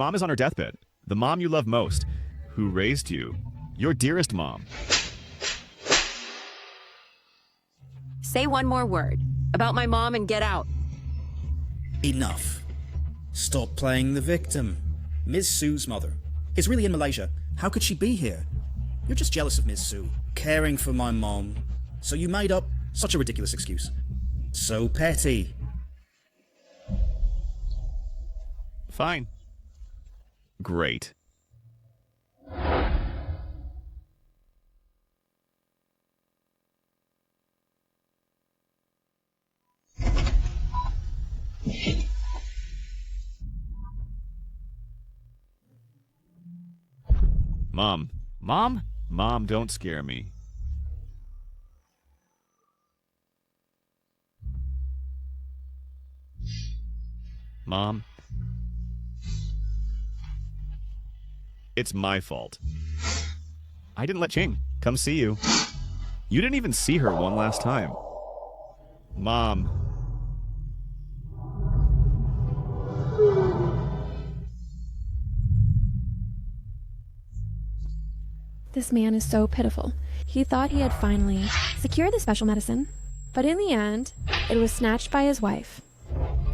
Mom is on her deathbed. The mom you love most, who raised you. Your dearest mom. Say one more word about my mom and get out. Enough. Stop playing the victim. Ms. Su's mother is really in Malaysia. How could she be here? You're just jealous of Ms. Su, caring for my mom. So you made up such a ridiculous excuse. So petty. Fine. Great. Mom. Mom? Mom, don't scare me. Mom. It's my fault. I didn't let Jang come see you. You didn't even see her one last time. Mom. This man is so pitiful. He thought he had finally secured the special medicine, but in the end, it was snatched by his wife.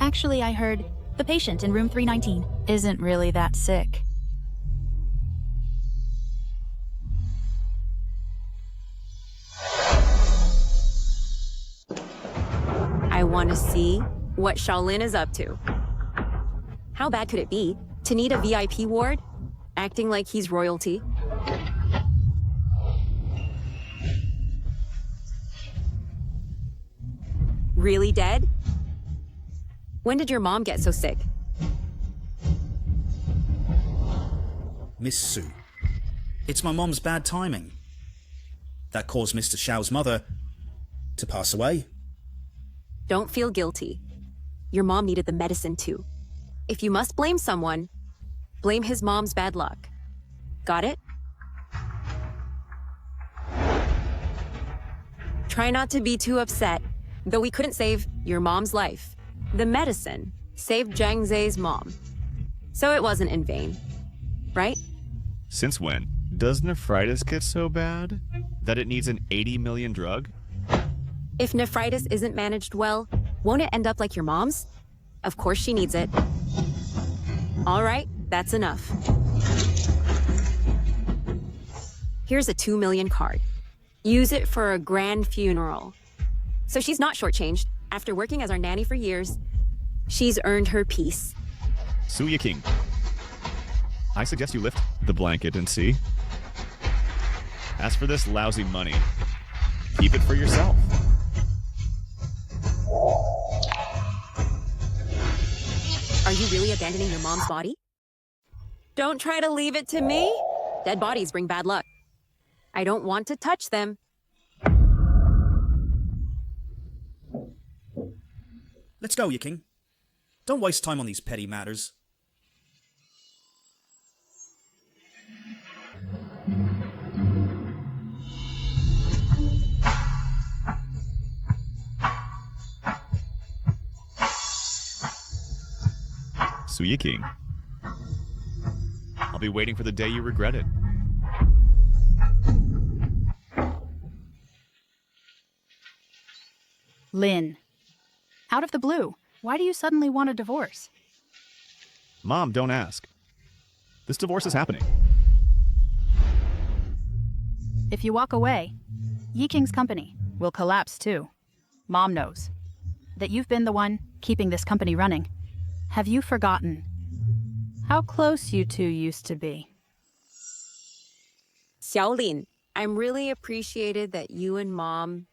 Actually, I heard the patient in room 319 isn't really that sick. I want to see what Shaolin is up to. How bad could it be to need a VIP ward, acting like he's royalty? Really dead? When did your mom get so sick? Miss Su. It's my mom's bad timing. That caused Mr. Xiao's mother to pass away. Don't feel guilty. Your mom needed the medicine too. If you must blame someone, blame his mom's bad luck. Got it? Try not to be too upset. Though we couldn't save your mom's life, the medicine saved Jang Zhe's mom. So it wasn't in vain, right? Since when? Does nephritis get so bad that it needs an 80 million drug? If nephritis isn't managed well, won't it end up like your mom's? Of course she needs it. All right, that's enough. Here's a 2 million card. Use it for a grand funeral. So she's not shortchanged. After working as our nanny for years, she's earned her peace. Suya King. I suggest you lift the blanket and see. As for this lousy money, keep it for yourself. Are you really abandoning your mom's body? Don't try to leave it to me. Dead bodies bring bad luck. I don't want to touch them. Let's go, King. Don't waste time on these petty matters. Suya King. I'll be waiting for the day you regret it. Lin. Out of the blue, why do you suddenly want a divorce? Mom, don't ask. This divorce is happening. If you walk away, Yi King's company will collapse too. Mom knows that you've been the one keeping this company running. Have you forgotten how close you two used to be? Xiaolin, I'm really appreciated that you and Mom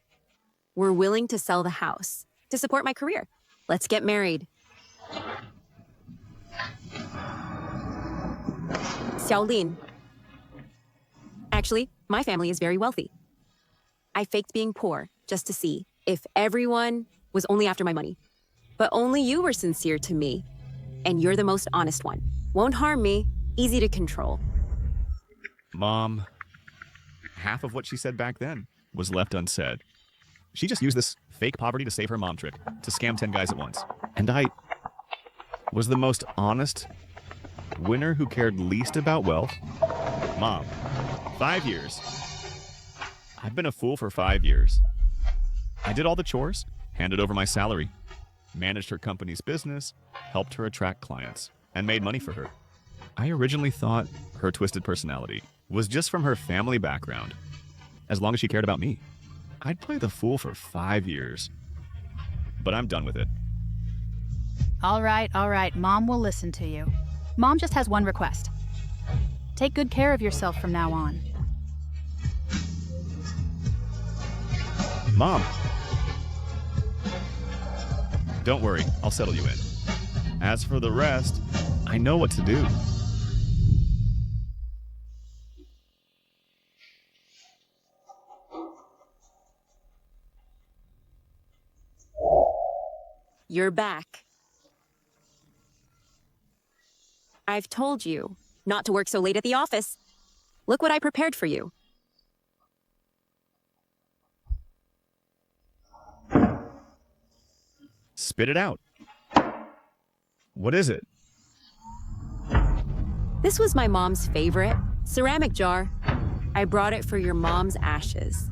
were willing to sell the house to support my career. Let's get married. Xiaolin. Actually, my family is very wealthy. I faked being poor just to see if everyone was only after my money. But only you were sincere to me, and you're the most honest one. Won't harm me, easy to control. Mom, half of what she said back then was left unsaid. She just used this fake poverty to save her mom trick, to scam 10 guys at once. And I was the most honest Winner who cared least about wealth. Mom, 5 years. I've been a fool for 5 years. I did all the chores, handed over my salary, managed her company's business, helped her attract clients, and made money for her. I originally thought her twisted personality was just from her family background. As long as she cared about me, I'd play the fool for 5 years. But I'm done with it. All right. Mom will listen to you. Mom just has one request. Take good care of yourself from now on. Mom! Don't worry, I'll settle you in. As for the rest, I know what to do. You're back. I've told you not to work so late at the office. Look what I prepared for you. Spit it out. What is it? This was my mom's favorite ceramic jar. I brought it for your mom's ashes.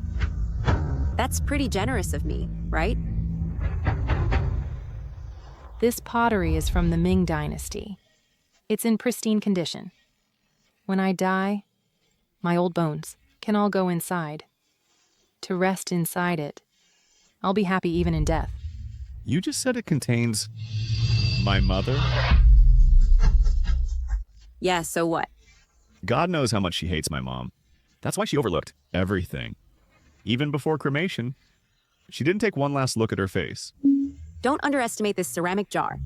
That's pretty generous of me, right? This pottery is from the Ming Dynasty. It's in pristine condition. When I die, my old bones can all go inside. To rest inside it, I'll be happy even in death. You just said it contains my mother? Yeah, so what? God knows how much she hates my mom. That's why she overlooked everything. Even before cremation, she didn't take one last look at her face. Don't underestimate this ceramic jar.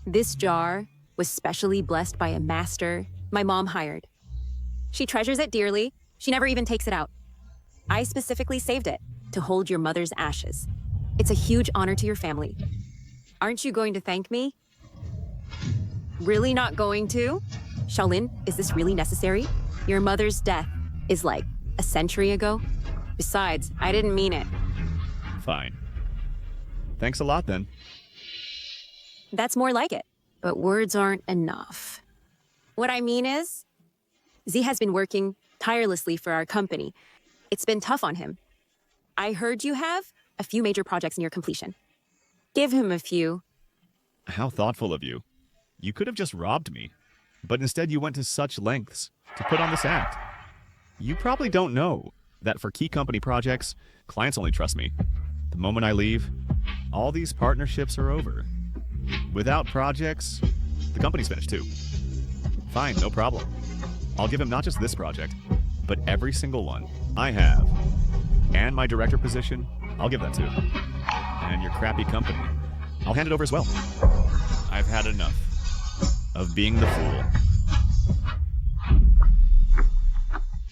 This jar was specially blessed by a master my mom hired. She treasures it dearly. She never even takes it out. I specifically saved it to hold your mother's ashes. It's a huge honor to your family. Aren't you going to thank me? Really not going to? Shaolin, is this really necessary? Your mother's death is like a century ago. Besides, I didn't mean it. Fine. Thanks a lot, then. That's more like it. But words aren't enough. What I mean is, Z has been working tirelessly for our company. It's been tough on him. I heard you have a few major projects near completion. Give him a few. How thoughtful of you. You could have just robbed me, but instead you went to such lengths to put on this act. You probably don't know that for key company projects, clients only trust me. The moment I leave, all these partnerships are over. Without projects, the company's finished too. Fine, no problem. I'll give him not just this project, but every single one I have. And my director position, I'll give that too. And your crappy company, I'll hand it over as well. I've had enough of being the fool.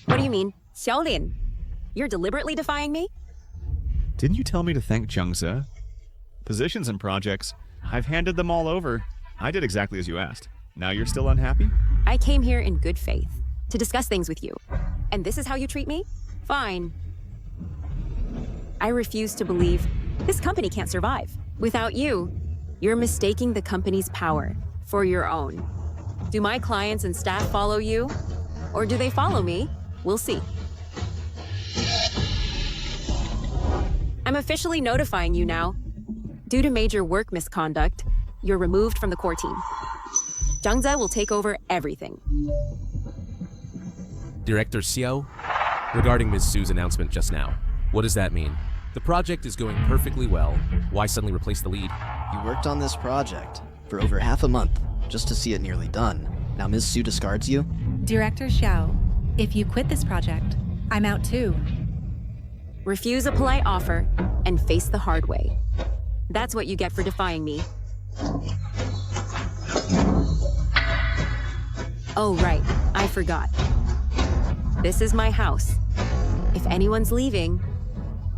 What do you mean? Xiaolin, you're deliberately defying me? Didn't you tell me to thank Jungze? Positions and projects, I've handed them all over. I did exactly as you asked. Now you're still unhappy? I came here in good faith to discuss things with you. And this is how you treat me? Fine. I refuse to believe this company can't survive. Without you, you're mistaking the company's power for your own. Do my clients and staff follow you? Or do they follow me? We'll see. I'm officially notifying you now. Due to major work misconduct, you're removed from the core team. Jangze will take over everything. Director Xiao, regarding Ms. Su's announcement just now, what does that mean? The project is going perfectly well. Why suddenly replace the lead? You worked on this project for over half a month just to see it nearly done. Now Ms. Su discards you? Director Xiao, if you quit this project, I'm out too. Refuse a polite offer and face the hard way. That's what you get for defying me. Oh, right. I forgot. This is my house. If anyone's leaving,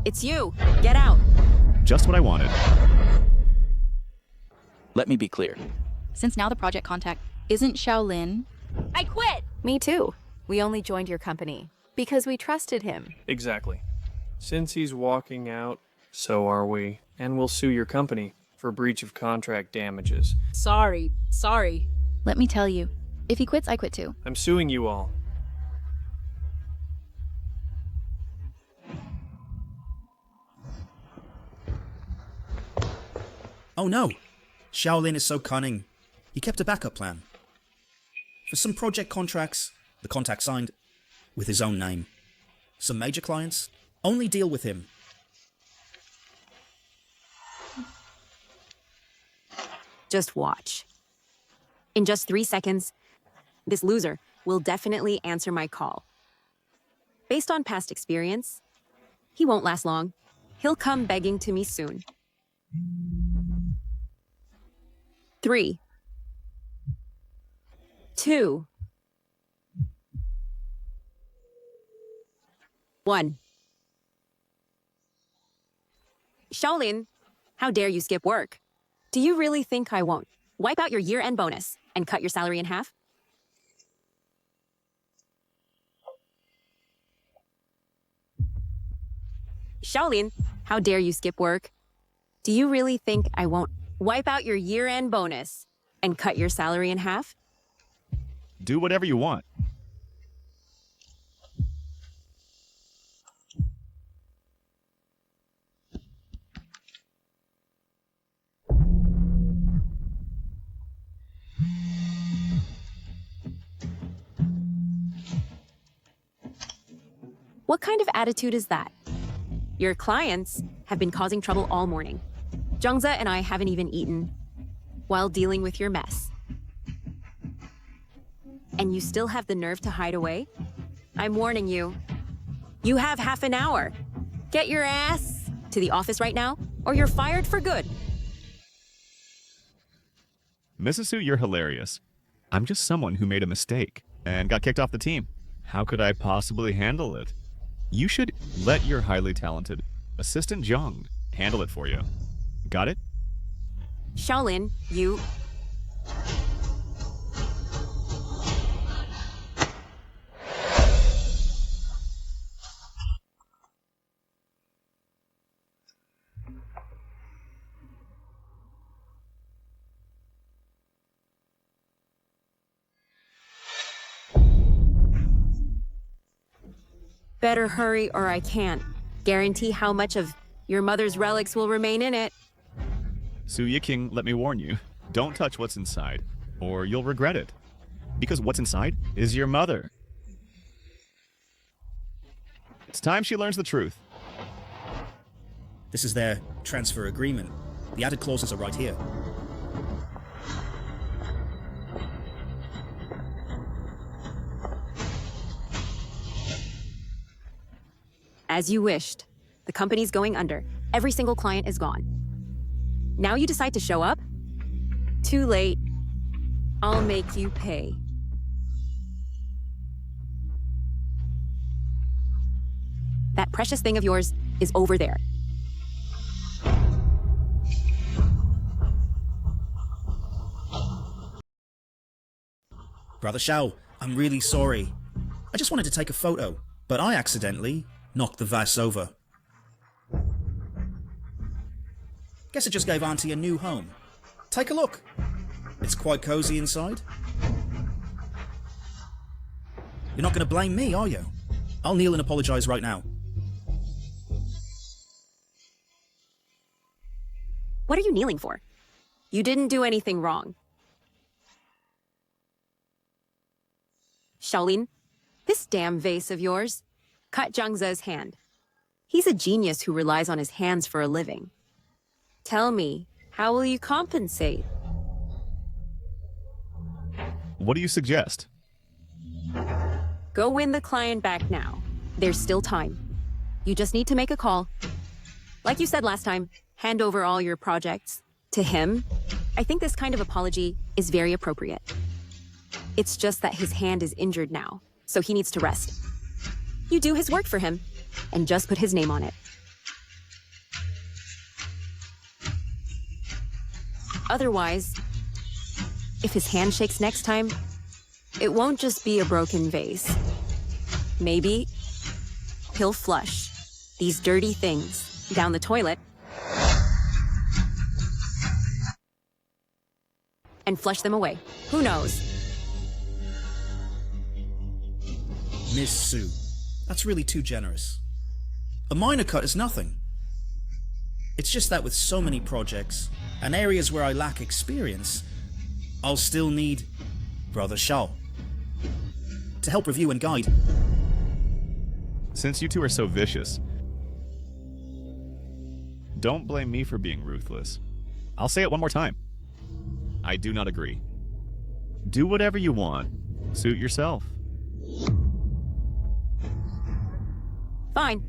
it's you. Get out. Just what I wanted. Let me be clear. Since now the project contact isn't Shaolin, I quit! Me too. We only joined your company because we trusted him. Exactly. Since he's walking out, so are we. And we'll sue your company for breach of contract damages. Sorry. Let me tell you, If he quits, I quit too. I'm suing you all. Oh no! Shaolin is so cunning. He kept a backup plan. For some project contracts, the contact signed with his own name. Some major clients only deal with him. Just watch. In just 3 seconds, this loser will definitely answer my call. Based on past experience, he won't last long. He'll come begging to me soon. 3, 2, 1. Shaolin, how dare you skip work? Do you really think I won't wipe out your year-end bonus and cut your salary in half? Shaolin, how dare you skip work? Do you really think I won't wipe out your year-end bonus and cut your salary in half? Do whatever you want. What kind of attitude is that? Your clients have been causing trouble all morning. Jungza and I haven't even eaten while dealing with your mess. And you still have the nerve to hide away? I'm warning you. You have half an hour. Get your ass to the office right now, or you're fired for good. Mrs. Su, you're hilarious. I'm just someone who made a mistake and got kicked off the team. How could I possibly handle it? You should let your highly talented assistant Jang handle it for you. Got it? Shaolin, you... Better hurry or I can't guarantee how much of your mother's relics will remain in it. Su Yiking, let me warn you. Don't touch what's inside, or you'll regret it. Because what's inside is your mother. It's time she learns the truth. This is their transfer agreement. The added clauses are right here. As you wished. The company's going under. Every single client is gone. Now you decide to show up? Too late. I'll make you pay. That precious thing of yours is over there. Brother Shao, I'm really sorry. I just wanted to take a photo, but I accidentally knocked the vase over. Guess I just gave Auntie a new home. Take a look. It's quite cozy inside. You're not going to blame me, are you? I'll kneel and apologize right now. What are you kneeling for? You didn't do anything wrong. Shaolin, this damn vase of yours cut Jungza's hand. He's a genius who relies on his hands for a living. Tell me, how will you compensate? What do you suggest? Go win the client back now. There's still time. You just need to make a call. Like you said last time, hand over all your projects to him. I think this kind of apology is very appropriate. It's just that his hand is injured now, so he needs to rest. You do his work for him, and just put his name on it. Otherwise, if his hand shakes next time, it won't just be a broken vase. Maybe he'll flush these dirty things down the toilet and flush them away. Who knows? Miss Sue. That's really too generous. A minor cut is nothing. It's just that with so many projects, and areas where I lack experience, I'll still need Brother Shao to help review and guide. Since you two are so vicious, don't blame me for being ruthless. I'll say it one more time. I do not agree. Do whatever you want. Suit yourself. Fine.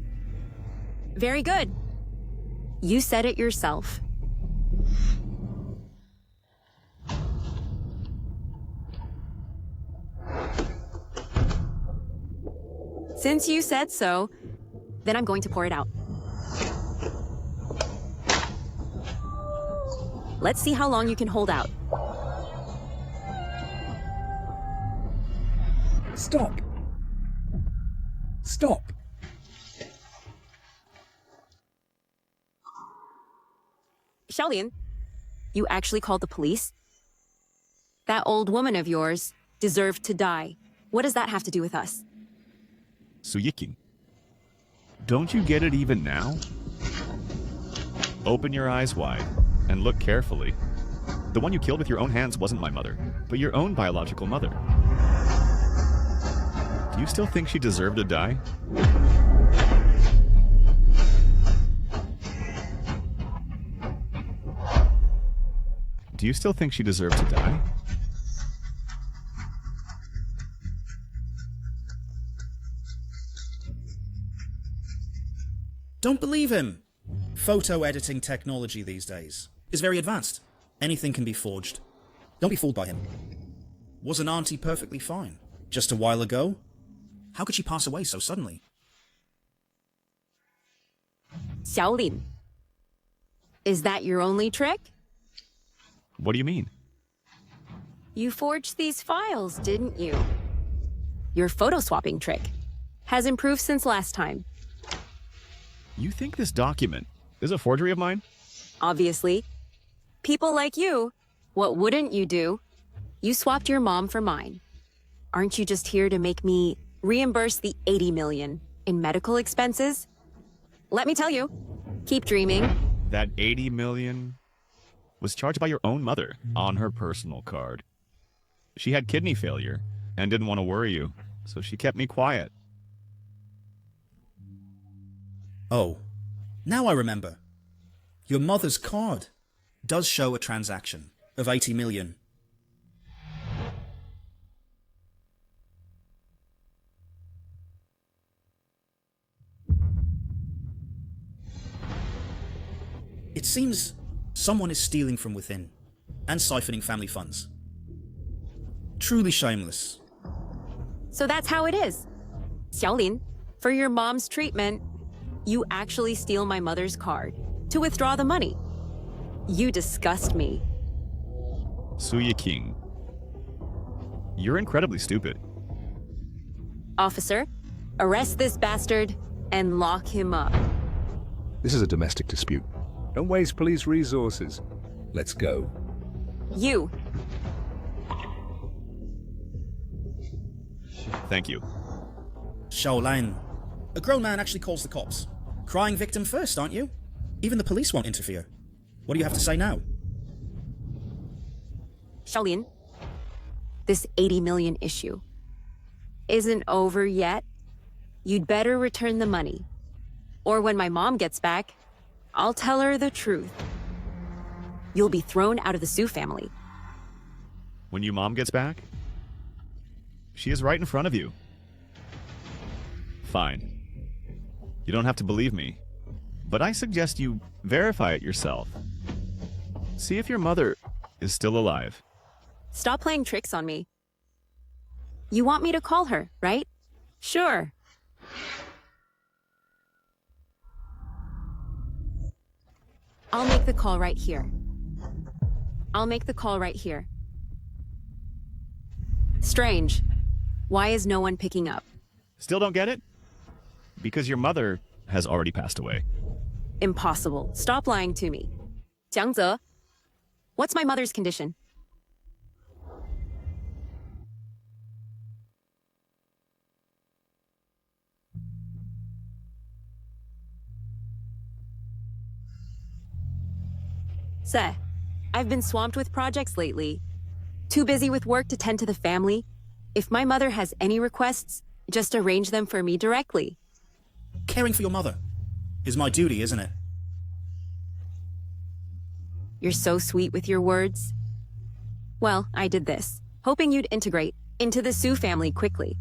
Very good. You said it yourself. Since you said so, then I'm going to pour it out. Let's see how long you can hold out. Stop. Stop. Xiaolin, you actually called the police? That old woman of yours deserved to die. What does that have to do with us? Suyiking, don't you get it even now? Open your eyes wide and look carefully. The one you killed with your own hands wasn't my mother, but your own biological mother. Do you still think she deserved to die? Do you still think she deserved to die? Don't believe him. Photo editing technology these days is very advanced. Anything can be forged. Don't be fooled by him. Wasn't Auntie perfectly fine just a while ago? How could she pass away so suddenly? Xiaolin, is that your only trick? What do you mean? You forged these files, didn't you? Your photo swapping trick has improved since last time. You think this document is a forgery of mine? Obviously. People like you, what wouldn't you do? You swapped your mom for mine. Aren't you just here to make me reimburse the 80 million in medical expenses? Let me tell you, keep dreaming. That 80 million was charged by your own mother on her personal card. She had kidney failure and didn't want to worry you, so she kept me quiet. Oh, now I remember. Your mother's card does show a transaction of 80 million. It seems someone is stealing from within and siphoning family funds. Truly shameless. So that's how it is. Xiaolin, for your mom's treatment, you actually steal my mother's card to withdraw the money. You disgust me. Suyiking, you're incredibly stupid. Officer, arrest this bastard and lock him up. This is a domestic dispute. Don't waste police resources. Let's go. You. Thank you. Xiaolan. A grown man actually calls the cops. Crying victim first, aren't you? Even the police won't interfere. What do you have to say now? Xiaolin, this 80 million issue isn't over yet. You'd better return the money. Or when my mom gets back, I'll tell her the truth. You'll be thrown out of the Su family. When your mom gets back? She is right in front of you. Fine. You don't have to believe me, but I suggest you verify it yourself. See if your mother is still alive. Stop playing tricks on me. You want me to call her, right? Sure. I'll make the call right here. I'll make the call right here. Strange. Why is no one picking up? Still don't get it? Because your mother has already passed away. Impossible. Stop lying to me. Jiangze, what's my mother's condition? Seh, I've been swamped with projects lately. Too busy with work to tend to the family. If my mother has any requests, just arrange them for me directly. Caring for your mother is my duty, isn't it? You're so sweet with your words. Well, I did this, hoping you'd integrate into the Sue family quickly.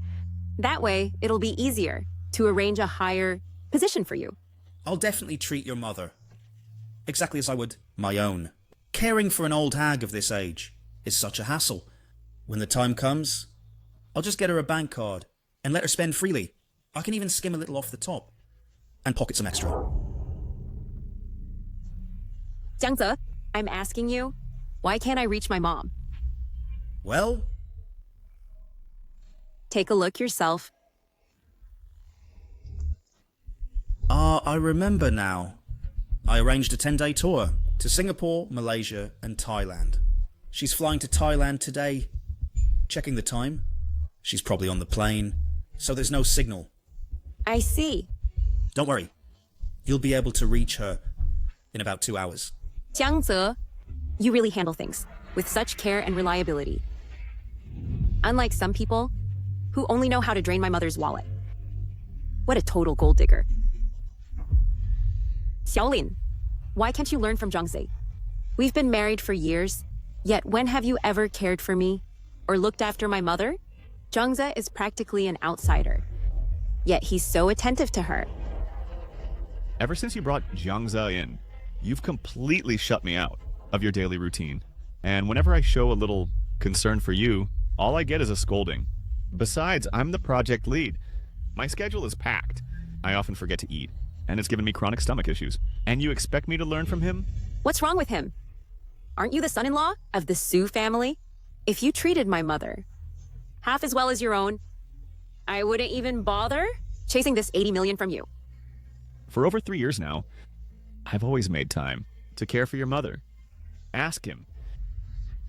That way, it'll be easier to arrange a higher position for you. I'll definitely treat your mother exactly as I would my own. Caring for an old hag of this age is such a hassle. When the time comes, I'll just get her a bank card and let her spend freely. I can even skim a little off the top and pocket some extra. Jiangze, I'm asking you, why can't I reach my mom? Well, take a look yourself. I remember now. I arranged a 10-day tour to Singapore, Malaysia, and Thailand. She's flying to Thailand today. Checking the time. She's probably on the plane, so there's no signal. I see. Don't worry. You'll be able to reach her in about 2 hours. Jiangze, you really handle things with such care and reliability. Unlike some people who only know how to drain my mother's wallet. What a total gold digger. Xiaolin, why can't you learn from Jiangze? We've been married for years, yet when have you ever cared for me or looked after my mother? Jiangze is practically an outsider, yet he's so attentive to her. Ever since you brought Jiangze in, you've completely shut me out of your daily routine. And whenever I show a little concern for you, all I get is a scolding. Besides, I'm the project lead. My schedule is packed. I often forget to eat, and it's given me chronic stomach issues. And you expect me to learn from him? What's wrong with him? Aren't you the son-in-law of the Sue family? If you treated my mother half as well as your own, I wouldn't even bother chasing this 80 million from you. For over 3 years now, I've always made time to care for your mother. Ask him.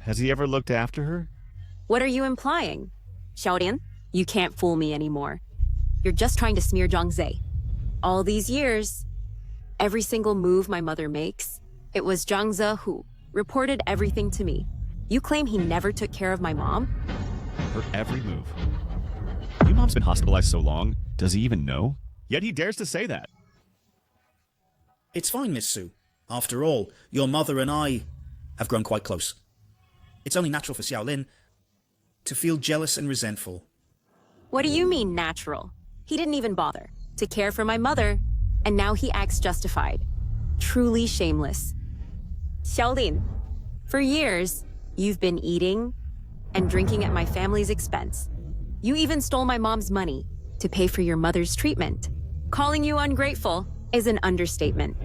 Has he ever looked after her? What are you implying? Xiaodian, you can't fool me anymore. You're just trying to smear Jiangze. All these years, every single move my mother makes, it was Jiangze who reported everything to me. You claim he never took care of my mom? Her every move. Your mom's been hospitalized so long, does he even know? Yet he dares to say that. It's fine, Miss Sue. After all, your mother and I have grown quite close. It's only natural for Xiaolin to feel jealous and resentful. What do you mean natural? He didn't even bother to care for my mother, and now he acts justified. Truly shameless. Xiaolin, for years, you've been eating and drinking at my family's expense. You even stole my mom's money to pay for your mother's treatment. Calling you ungrateful is an understatement.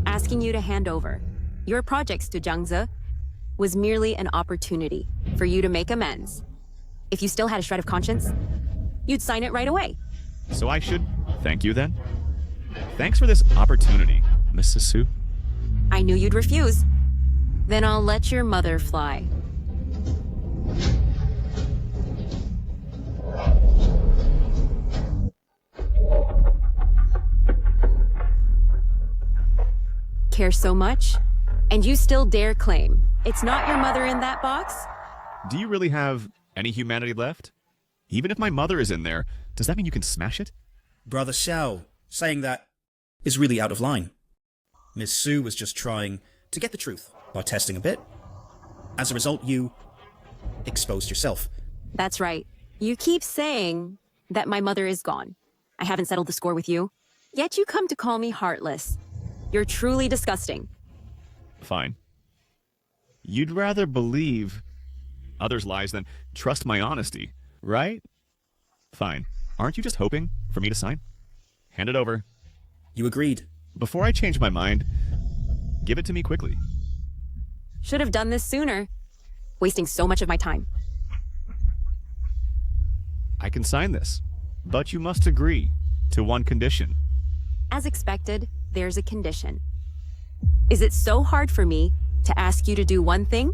Asking you to hand over your projects to Jiangze was merely an opportunity for you to make amends. If you still had a shred of conscience, you'd sign it right away. So I should thank you then? Thanks for this opportunity, Mrs. Sue. I knew you'd refuse. Then I'll let your mother fly. Care so much? And you still dare claim it's not your mother in that box? Do you really have any humanity left? Even if my mother is in there, does that mean you can smash it? Brother Xiao saying that is really out of line. Miss Sue was just trying to get the truth by testing a bit. As a result, you exposed yourself. That's right. You keep saying that my mother is gone. I haven't settled the score with you. Yet you come to call me heartless. You're truly disgusting. Fine. You'd rather believe others' lies than trust my honesty, right? Fine. Aren't you just hoping for me to sign? Hand it over. You agreed. Before I change my mind, give it to me quickly. Should have done this sooner. Wasting so much of my time. I can sign this, but you must agree to one condition. As expected, there's a condition. Is it so hard for me to ask you to do one thing?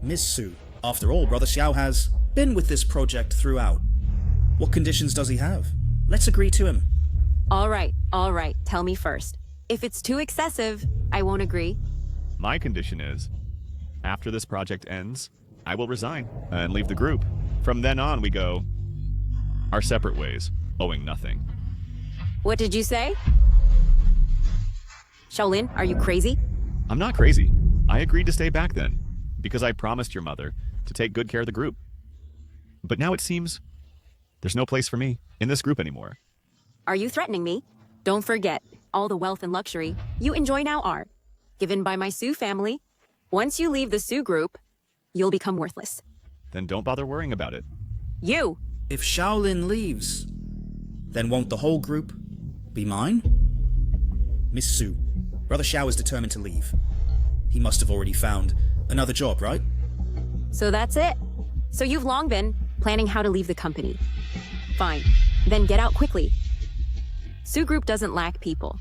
Miss Sue, after all, Brother Xiao has been with this project throughout. What conditions does he have? Let's agree to him. All right. Tell me first. If it's too excessive, I won't agree. My condition is, after this project ends, I will resign and leave the group. From then on, we go our separate ways, owing nothing. What did you say? Shaolin, are you crazy? I'm not crazy. I agreed to stay back then, because I promised your mother to take good care of the group. But now it seems there's no place for me in this group anymore. Are you threatening me? Don't forget, all the wealth and luxury you enjoy now are given by my Su family. Once you leave the Su group, you'll become worthless. Then don't bother worrying about it. You! If Shaolin leaves, then won't the whole group be mine? Miss Su, Brother Xiao is determined to leave. He must have already found another job, right? So that's it. So you've long been planning how to leave the company. Fine. Then get out quickly. Su Group doesn't lack people.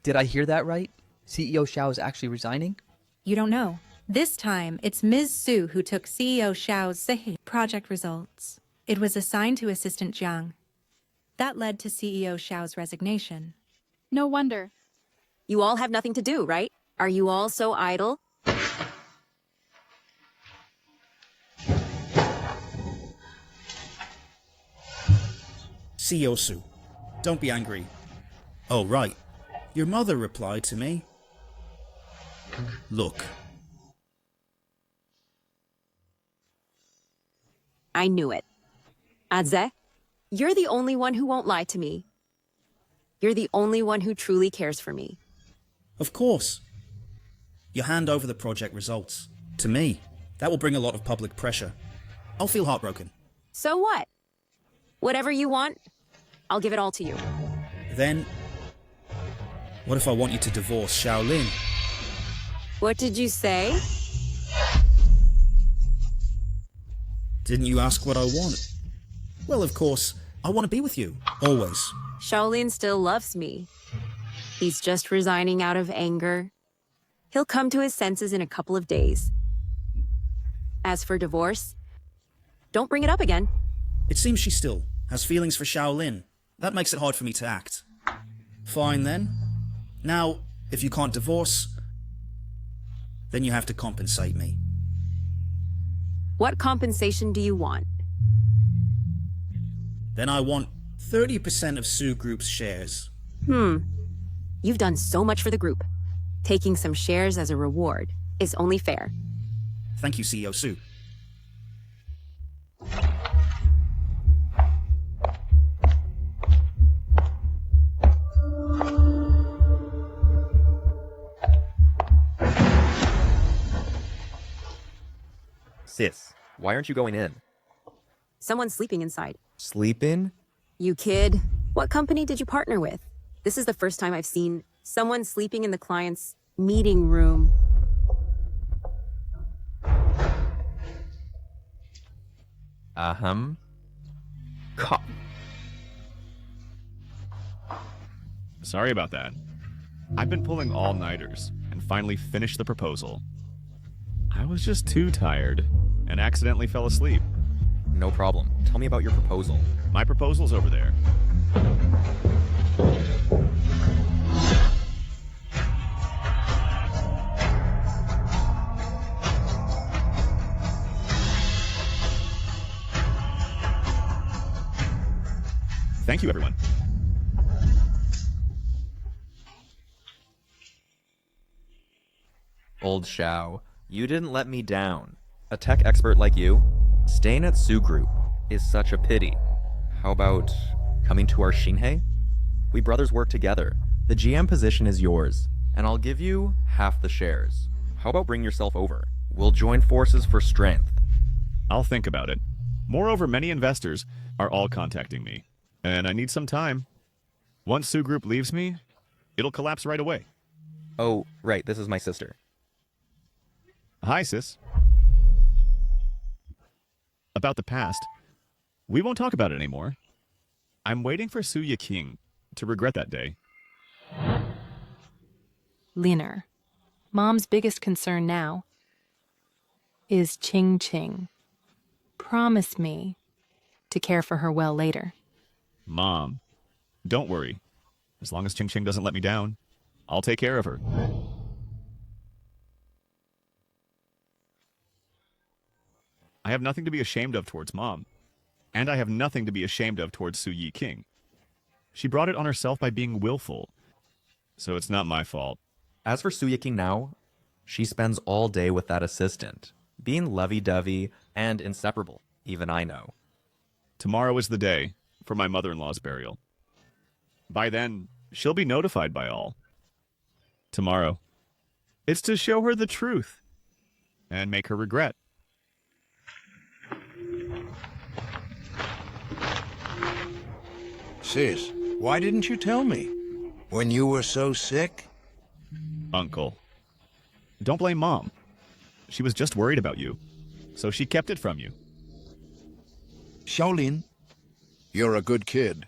Did I hear that right? CEO Xiao is actually resigning? You don't know. This time, it's Ms. Su who took CEO Xiao's project results. It was assigned to Assistant Jang. That led to CEO Xiao's resignation. No wonder. You all have nothing to do, right? Are you all so idle? CEO Su, don't be angry. Oh, right. Your mother replied to me. Look. I knew it. Adze, you're the only one who won't lie to me. You're the only one who truly cares for me. Of course. You hand over the project results to me. That will bring a lot of public pressure. I'll feel heartbroken. So what? Whatever you want, I'll give it all to you. Then, what if I want you to divorce Shaolin? What did you say? Didn't you ask what I want? Well, of course, I want to be with you, always. Shaolin still loves me. He's just resigning out of anger. He'll come to his senses in a couple of days. As for divorce, don't bring it up again. It seems she still has feelings for Shaolin. That makes it hard for me to act. Fine then. Now, if you can't divorce, then you have to compensate me. What compensation do you want? Then I want 30% of Su Group's shares. You've done so much for the group. Taking some shares as a reward is only fair. Thank you, CEO Su. Sis, why aren't you going in? Someone's sleeping inside. Sleep in? You kid. What company did you partner with? This is the first time I've seen someone sleeping in the client's meeting room. Sorry about that. I've been pulling all-nighters and finally finished the proposal. I was just too tired and accidentally fell asleep. No problem. Tell me about your proposal. My proposal's over there. Thank you, everyone. Old Xiao, you didn't let me down. A tech expert like you, staying at Su Group is such a pity. How about coming to our Shinhei? We brothers work together. The GM position is yours, and I'll give you half the shares. How about bring yourself over? We'll join forces for strength. I'll think about it. Moreover, many investors are all contacting me, and I need some time. Once Su Group leaves me, it'll collapse right away. Oh, right, this is my sister. Hi, sis. About the past, we won't talk about it anymore. I'm waiting for Su King to regret that day. Linner, Mom's biggest concern now is Ching Ching. Promise me to care for her well later. Mom, don't worry. As long as Ching Ching doesn't let me down, I'll take care of her. I have nothing to be ashamed of towards Mom, and I have nothing to be ashamed of towards Su Yi King. She brought it on herself by being willful, so it's not my fault. As for Su Yi King now, she spends all day with that assistant, being lovey-dovey and inseparable, even I know. Tomorrow is the day for my mother-in-law's burial. By then, she'll be notified by all. Tomorrow, it's to show her the truth and make her regret. Sis, why didn't you tell me? When you were so sick? Uncle, don't blame Mom. She was just worried about you, so she kept it from you. Shaolin, you're a good kid.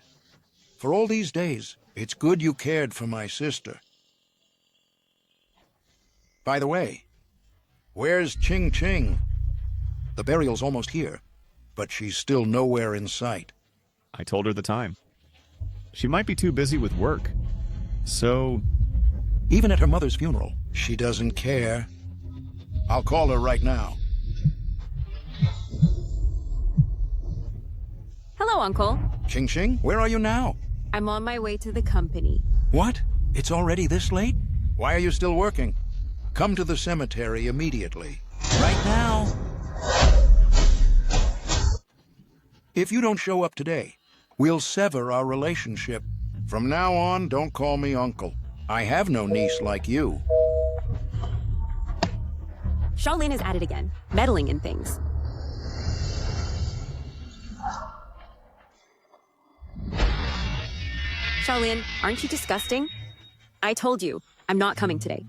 For all these days, it's good you cared for my sister. By the way, where's Ching Ching? The burial's almost here, but she's still nowhere in sight. I told her the time. She might be too busy with work, so... Even at her mother's funeral, she doesn't care. I'll call her right now. Hello, Uncle. Ching Ching, where are you now? I'm on my way to the company. What? It's already this late? Why are you still working? Come to the cemetery immediately. Right now. If you don't show up today, we'll sever our relationship. From now on, don't call me uncle. I have no niece like you. Shaolin is at it again, meddling in things. Shaolin, aren't you disgusting? I told you, I'm not coming today.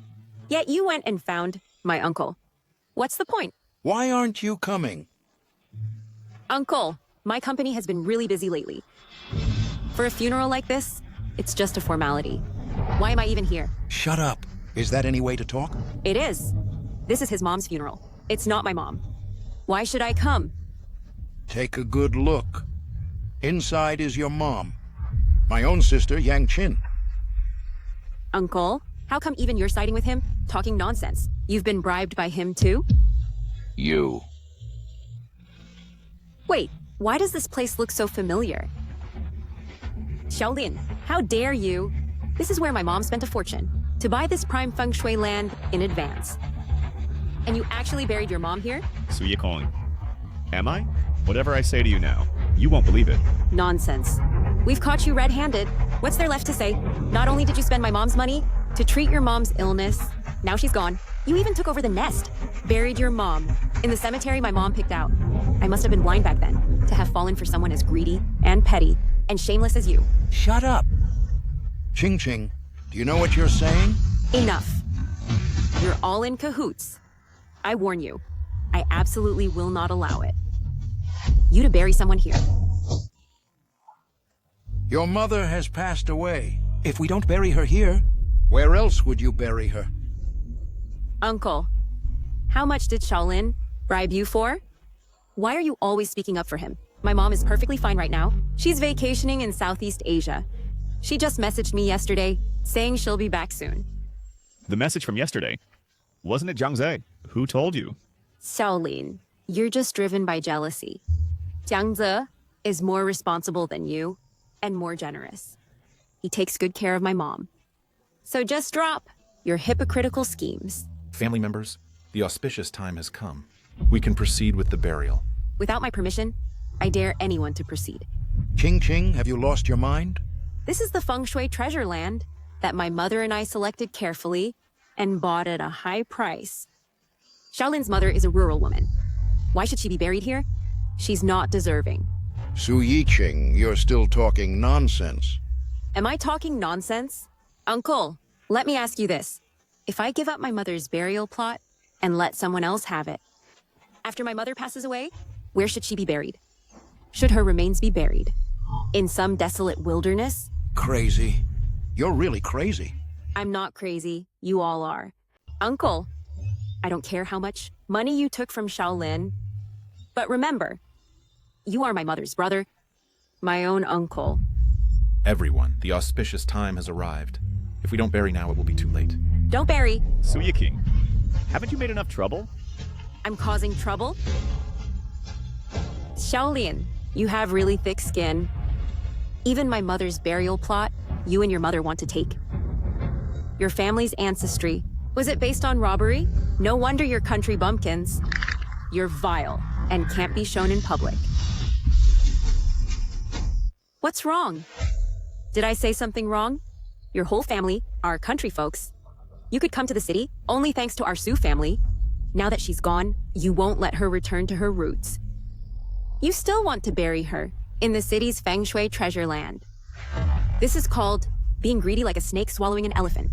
Yet you went and found my uncle. What's the point? Why aren't you coming? Uncle, my company has been really busy lately. For a funeral like this, it's just a formality. Why am I even here? Shut up. Is that any way to talk? It is. This is his mom's funeral. It's not my mom. Why should I come? Take a good look. Inside is your mom. My own sister, Yang Chin. Uncle, how come even you're siding with him, talking nonsense? You've been bribed by him too? You. Wait, why does this place look so familiar? Shaolin, how dare you? This is where my mom spent a fortune to buy this prime feng shui land in advance. And you actually buried your mom here? Su Yi Kong. Am I? Whatever I say to you now, you won't believe it. Nonsense. We've caught you red-handed. What's there left to say? Not only did you spend my mom's money to treat your mom's illness, now she's gone. You even took over the nest, buried your mom in the cemetery my mom picked out. I must have been blind back then to have fallen for someone as greedy and petty and shameless as you. Shut up. Ching Ching, do you know what you're saying? Enough. You're all in cahoots. I warn you, I absolutely will not allow it. You to bury someone here. Your mother has passed away. If we don't bury her here, where else would you bury her? Uncle, how much did Shaolin bribe you for? Why are you always speaking up for him? My mom is perfectly fine right now. She's vacationing in Southeast Asia. She just messaged me yesterday, saying she'll be back soon. The message from yesterday. Wasn't it Jiang Ze? Who told you? Shaolin, you're just driven by jealousy. Jiang Ze is more responsible than you and more generous. He takes good care of my mom. So just drop your hypocritical schemes. Family members, the auspicious time has come. We can proceed with the burial. Without my permission, I dare anyone to proceed. Ching Ching, have you lost your mind? This is the feng shui treasure land that my mother and I selected carefully and bought at a high price. Shaolin's mother is a rural woman. Why should she be buried here? She's not deserving. Su Yi Ching, you're still talking nonsense. Am I talking nonsense? Uncle, let me ask you this. If I give up my mother's burial plot and let someone else have it, after my mother passes away, where should she be buried? Should her remains be buried? In some desolate wilderness? Crazy. You're really crazy. I'm not crazy. You all are. Uncle, I don't care how much money you took from Shaolin, but remember, You are my mother's brother. My own uncle. Everyone, the auspicious time has arrived. If we don't bury now, it will be too late. Don't bury. Suya King, haven't you made enough trouble? I'm causing trouble? Shaolin, you have really thick skin. Even my mother's burial plot, you and your mother want to take. Your family's ancestry, was it based on robbery? No wonder you're country bumpkins. You're vile and can't be shown in public. What's wrong? Did I say something wrong? Your whole family are country folks. You could come to the city only thanks to our Sioux family. Now that she's gone, you won't let her return to her roots. You still want to bury her in the city's feng shui treasure land. This is called being greedy like a snake swallowing an elephant.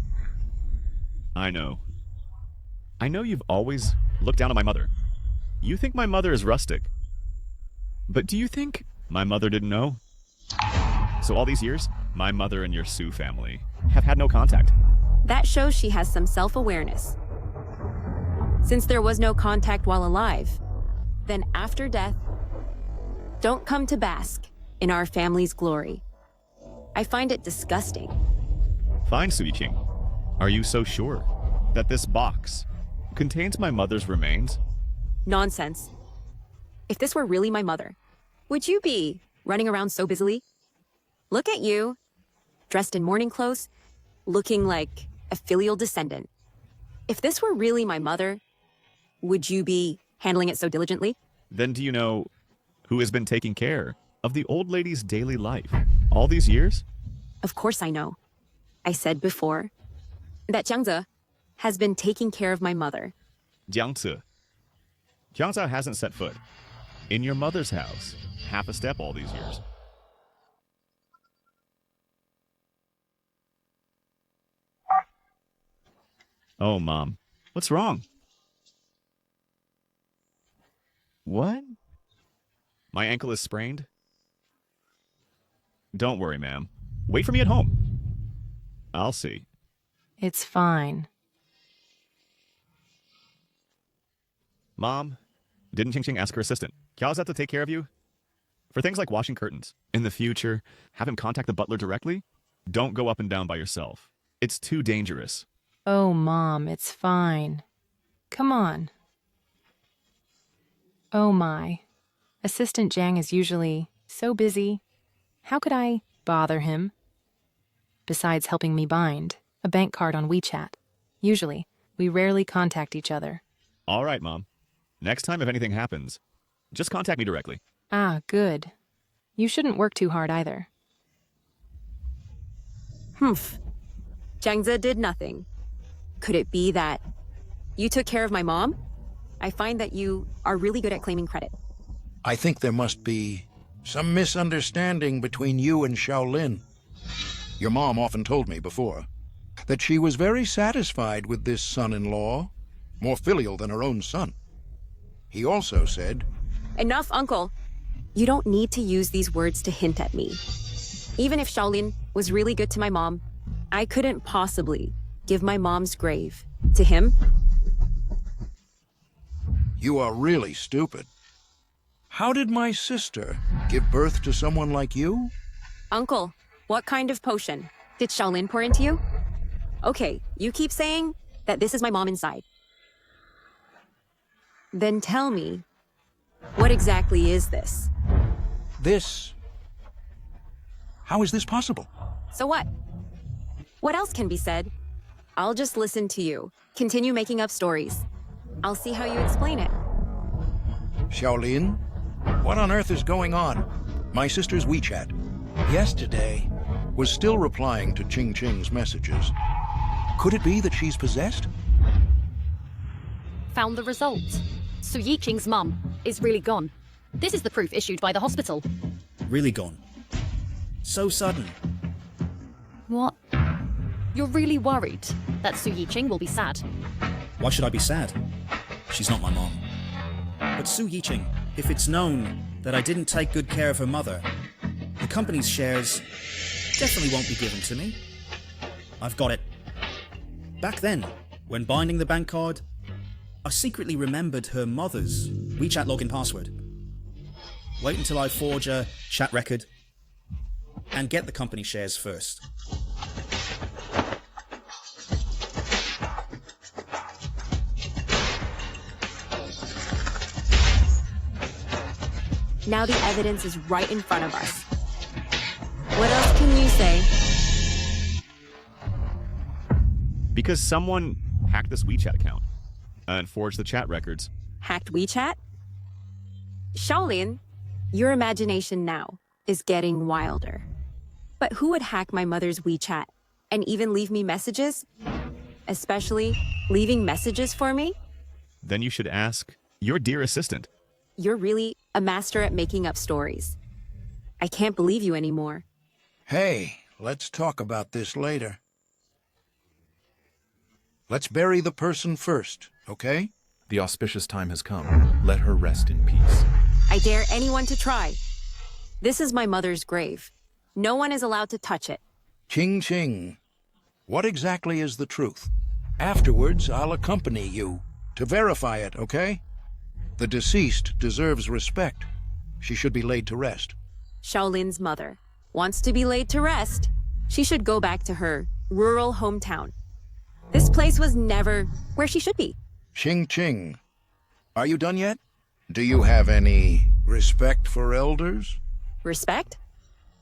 I know. I know you've always looked down on my mother. You think my mother is rustic. But do you think my mother didn't know? So all these years, my mother and your Sioux family have had no contact. That shows she has some self-awareness. Since there was no contact while alive, then after death, don't come to bask in our family's glory. I find it disgusting. Fine, Suyi King. Are you so sure that this box contains my mother's remains? Nonsense. If this were really my mother, would you be running around so busily? Look at you, dressed in mourning clothes, looking like a filial descendant. If this were really my mother, would you be handling it so diligently? Then do you know who has been taking care of the old lady's daily life all these years? Of course I know. I said before that Jiangze has been taking care of my mother. Jiangze. Jiangze hasn't set foot in your mother's house half a step all these years. Oh, Mom. What's wrong? What? My ankle is sprained? Don't worry, ma'am. Wait for me at home. I'll see. It's fine. Mom, didn't Ching Ching ask her assistant, Kiao's have to take care of you? For things like washing curtains. In the future, have him contact the butler directly? Don't go up and down by yourself. It's too dangerous. Oh, Mom, it's fine. Come on. Oh, my. Assistant Jang is usually so busy. How could I bother him? Besides helping me bind a bank card on WeChat. Usually, we rarely contact each other. All right, Mom. Next time if anything happens, just contact me directly. Ah, good. You shouldn't work too hard either. Humph. Jiangze did nothing. Could it be that you took care of my mom? I find that you are really good at claiming credit. I think there must be some misunderstanding between you and Shaolin. Your mom often told me before that she was very satisfied with this son-in-law, more filial than her own son. He also said, Enough, Uncle. You don't need to use these words to hint at me. Even if Shaolin was really good to my mom, I couldn't possibly give my mom's grave to him. You are really stupid. How did my sister give birth to someone like you? Uncle, what kind of potion did Shaolin pour into you? Okay, you keep saying that this is my mom inside. Then tell me, what exactly is this? This... How is this possible? So what? What else can be said? I'll just listen to you. Continue making up stories. I'll see how you explain it. Shaolin, what on earth is going on? My sister's WeChat, yesterday, was still replying to Ching Ching's messages. Could it be that she's possessed? Found the results. Su Yiqing's mum is really gone. This is the proof issued by the hospital. Really gone. So sudden. What? You're really worried that Su Yiqing will be sad? Why should I be sad? She's not my mom. But Su Yiqing, if it's known that I didn't take good care of her mother, the company's shares definitely won't be given to me. I've got it. Back then, when binding the bank card, I secretly remembered her mother's WeChat login password. Wait until I forge a chat record and get the company shares first. Now the evidence is right in front of us. What else can you say? Because someone hacked this WeChat account and forged the chat records. Hacked WeChat? Shaolin, your imagination now is getting wilder. But who would hack my mother's WeChat and even leave me messages? Especially leaving messages for me? Then you should ask your dear assistant. You're really a master at making up stories. I can't believe you anymore. Hey, let's talk about this later. Let's bury the person first, okay? The auspicious time has come. Let her rest in peace. I dare anyone to try. This is my mother's grave. No one is allowed to touch it. Ching Ching. What exactly is the truth? Afterwards, I'll accompany you to verify it, okay? The deceased deserves respect. She should be laid to rest. Shaolin's mother wants to be laid to rest. She should go back to her rural hometown. This place was never where she should be. Ching Ching. Are you done yet? Do you have any respect for elders? Respect?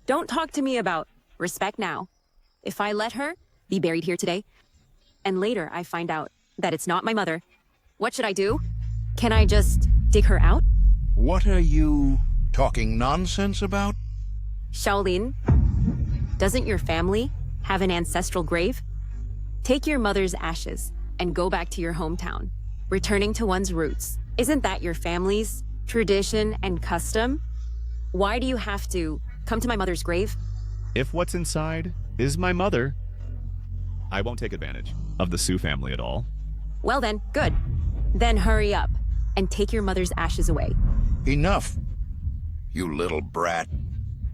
Don't talk to me about respect now. If I let her be buried here today, and later I find out that it's not my mother, what should I do? Can I just dig her out? What are you talking nonsense about? Shaolin, doesn't your family have an ancestral grave? Take your mother's ashes and go back to your hometown. Returning to one's roots. Isn't that your family's tradition and custom? Why do you have to come to my mother's grave? If what's inside is my mother, I won't take advantage of the Su family at all. Well then, good. Then hurry up and take your mother's ashes away. Enough, you little brat.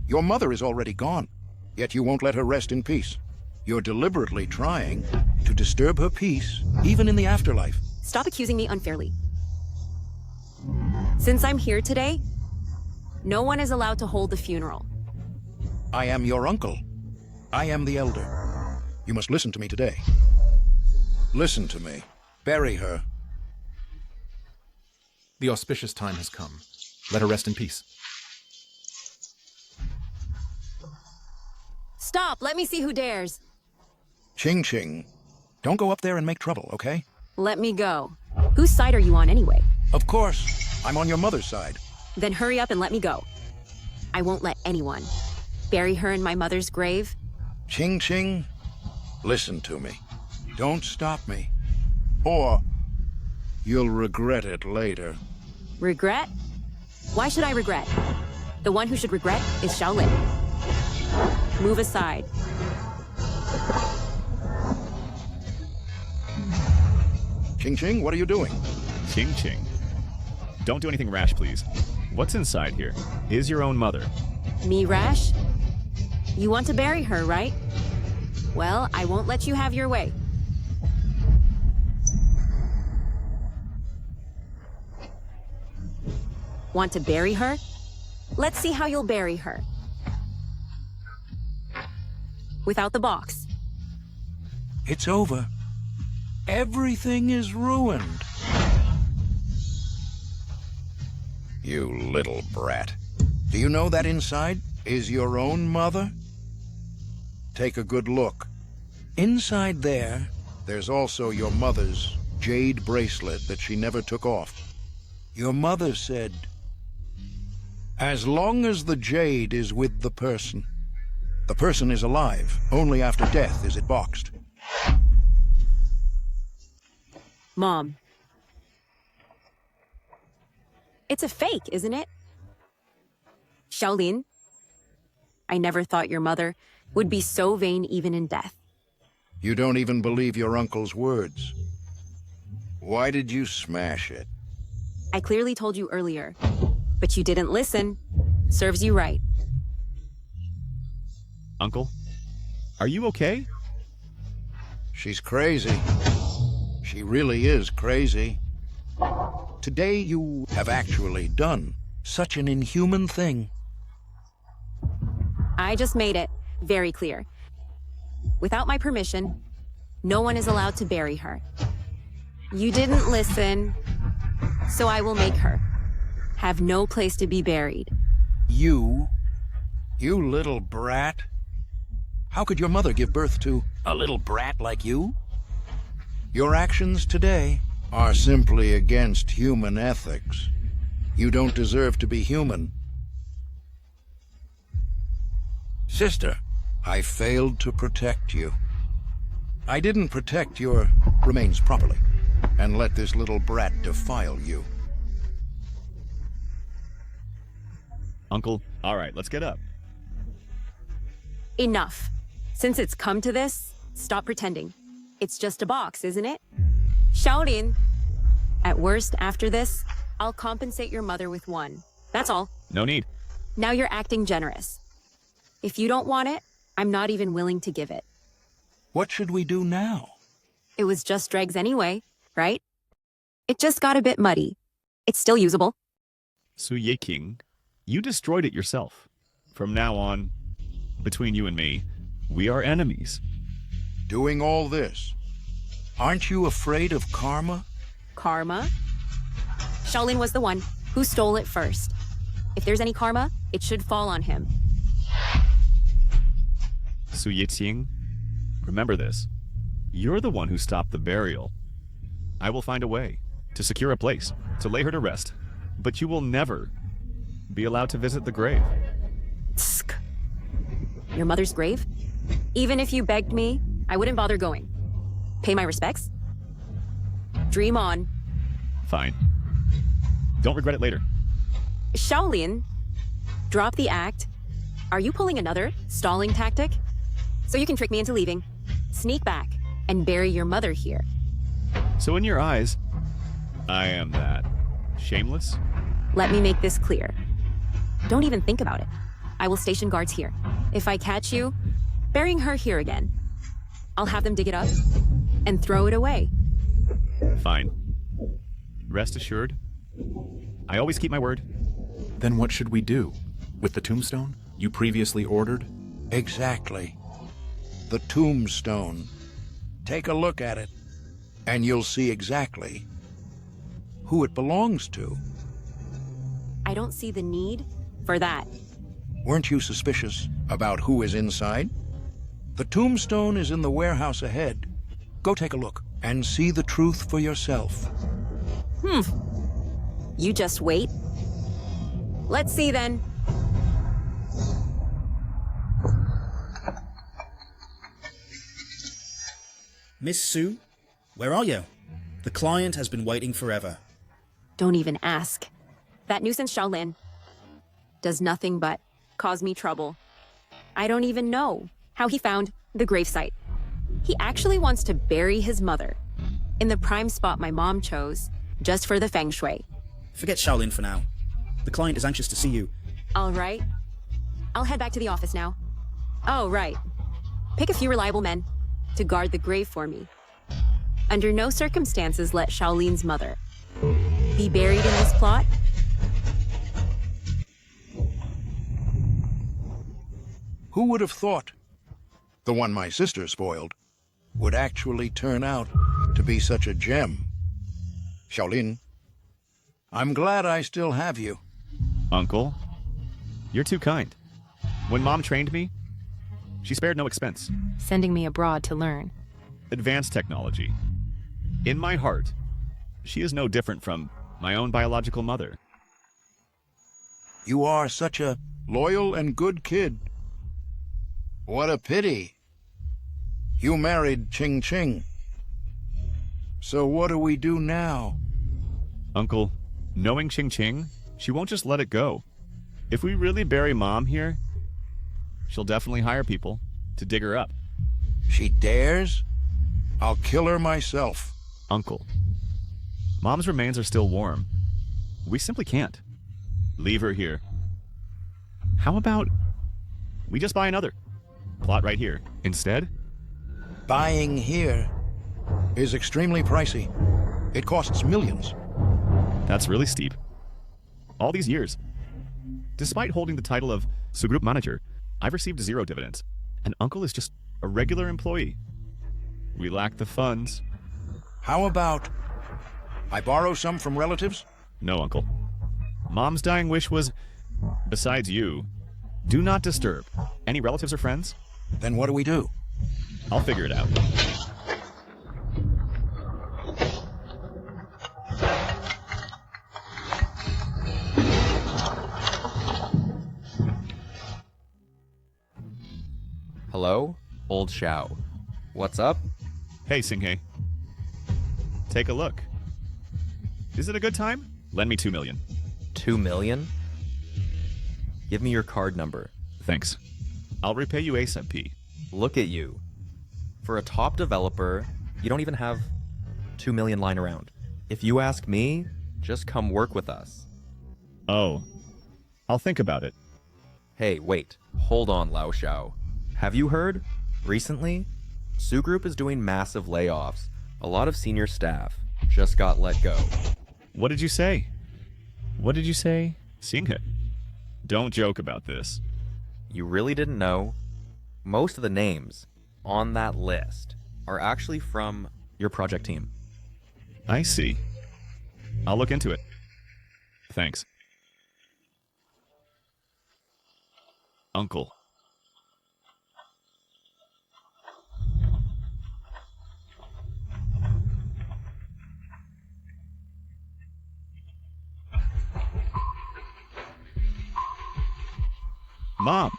Your mother is already gone, yet you won't let her rest in peace. You're deliberately trying to disturb her peace, even in the afterlife. Stop accusing me unfairly. Since I'm here today, no one is allowed to hold the funeral. I am your uncle. I am the elder. You must listen to me today. Listen to me. Bury her. The auspicious time has come. Let her rest in peace. Stop! Let me see who dares. Ching Ching. Don't go up there and make trouble, okay? Let me go. Whose side are you on anyway? Of course. I'm on your mother's side. Then hurry up and let me go. I won't let anyone bury her in my mother's grave. Ching Ching, listen to me. Don't stop me. Or you'll regret it later. Regret? Why should I regret? The one who should regret is Shaolin. Move aside. Ching Ching, what are you doing? Ching Ching. Don't do anything rash, please. What's inside here is your own mother. Me rash? You want to bury her, right? Well, I won't let you have your way. Want to bury her? Let's see how you'll bury her. Without the box. It's over. Everything is ruined. You little brat. Do you know that inside is your own mother? Take a good look. Inside there, there's also your mother's jade bracelet that she never took off. Your mother said, as long as the jade is with the person is alive. Only after death is it boxed. Mom. It's a fake, isn't it? Shaolin, I never thought your mother would be so vain even in death. You don't even believe your uncle's words. Why did you smash it? I clearly told you earlier, but you didn't listen. Serves you right. Uncle, are you okay? She's crazy. She really is crazy. Today you have actually done Such an inhuman thing. I just made it very clear. Without my permission, no one is allowed to bury her. You didn't listen, so I will make her have no place to be buried. You little brat. How could your mother give birth to a little brat like you? Your actions today are simply against human ethics. You don't deserve to be human. Sister, I failed to protect you. I didn't protect your remains properly and let this little brat defile you. Uncle, all right, let's get up. Enough. Since it's come to this, stop pretending. It's just a box, isn't it? Shaolin. At worst, after this, I'll compensate your mother with one. That's all. No need. Now you're acting generous. If you don't want it, I'm not even willing to give it. What should we do now? It was just dregs anyway, right? It just got a bit muddy. It's still usable. Su Yeking, you destroyed it yourself. From now on, between you and me, we are enemies. Doing all this, aren't you afraid of karma? Karma? Shaolin was the one who stole it first. If there's any karma, it should fall on him. Su Yiting, remember this. You're the one who stopped the burial. I will find a way to secure a place to lay her to rest, but you will never be allowed to visit the grave. Tsk. Your mother's grave? Even if you begged me, I wouldn't bother going. Pay my respects? Dream on. Fine. Don't regret it later. Shaolin, drop the act. Are you pulling another stalling tactic? So you can trick me into leaving, sneak back, and bury your mother here. So in your eyes, I am that shameless? Let me make this clear. Don't even think about it. I will station guards here. If I catch you, burying her here again, I'll have them dig it up and throw it away. Fine. Rest assured, I always keep my word. Then what should we do? With the tombstone you previously ordered? Exactly. The tombstone. Take a look at it, and you'll see exactly who it belongs to. I don't see the need for that. Weren't you suspicious about who is inside? The tombstone is in the warehouse ahead. Go take a look and see the truth for yourself. You just wait. Let's see then. Miss Sue, where are you? The client has been waiting forever. Don't even ask. That nuisance Shaolin does nothing but cause me trouble. I don't even know how he found the gravesite. He actually wants to bury his mother in the prime spot my mom chose just for the feng shui. Forget Shaolin for now. The client is anxious to see you. All right. I'll head back to the office now. Oh, right. Pick a few reliable men to guard the grave for me. Under no circumstances let Shaolin's mother be buried in this plot. Who would have thought the one my sister spoiled would actually turn out to be such a gem? Shaolin, I'm glad I still have you. Uncle, you're too kind. When Mom trained me, she spared no expense. Sending me abroad to learn. Advanced technology. In my heart, she is no different from my own biological mother. You are such a loyal and good kid. What a pity. You married Ching Ching. So what do we do now? Uncle, knowing Ching Ching, she won't just let it go. If we really bury Mom here, she'll definitely hire people to dig her up. She dares? I'll kill her myself. Uncle, Mom's remains are still warm. We simply can't leave her here. How about we just buy another plot right here instead? Buying here is extremely pricey. It costs millions. That's really steep. All these years, Despite holding the title of Sugroup Manager, I've received 0 dividends, and Uncle is just a regular employee. We lack the funds. How about I borrow some from relatives? No, Uncle. Mom's dying wish was, besides you, do not disturb. Any relatives or friends? Then what do we do? I'll figure it out. Hello? Old Xiao. What's up? Hey, Singhei. Take a look. Is it a good time? Lend me 2 million. 2 million? Give me your card number. Thanks. I'll repay you ASAP, P. Look at you. For a top developer, you don't even have 2 million lying around. If you ask me, just come work with us. Oh. I'll think about it. Hey, wait. Hold on, Lao Xiao. Have you heard? Recently, Su Group is doing massive layoffs. A lot of senior staff just got let go. What did you say? What did you say? Singhei. Don't joke about this. You really didn't know? Most of the names on that list are actually from your project team. I see. I'll look into it. Thanks. Uncle. Mom,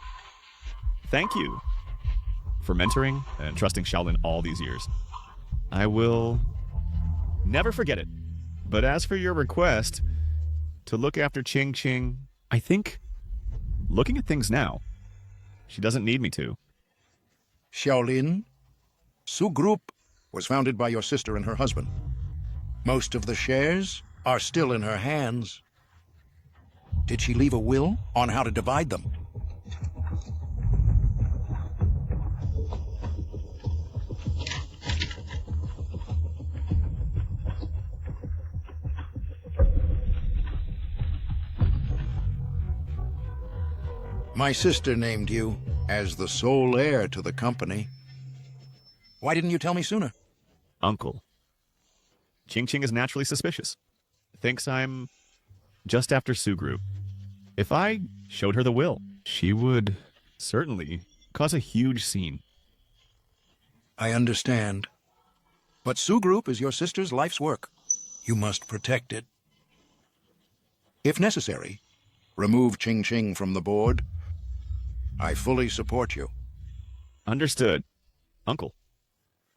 thank you for mentoring and trusting Shaolin all these years. I will never forget it. But as for your request to look after Ching Ching, I think, looking at things now, she doesn't need me to. Shaolin, Su Group was founded by your sister and her husband. Most of the shares are still in her hands. Did she leave a will on how to divide them? My sister named you as the sole heir to the company. Why didn't you tell me sooner? Uncle. Ching Ching is naturally suspicious. Thinks I'm just after Su Group. If I showed her the will, she would certainly cause a huge scene. I understand. But Su Group is your sister's life's work. You must protect it. If necessary, remove Ching Ching from the board. I fully support you. Understood. Uncle,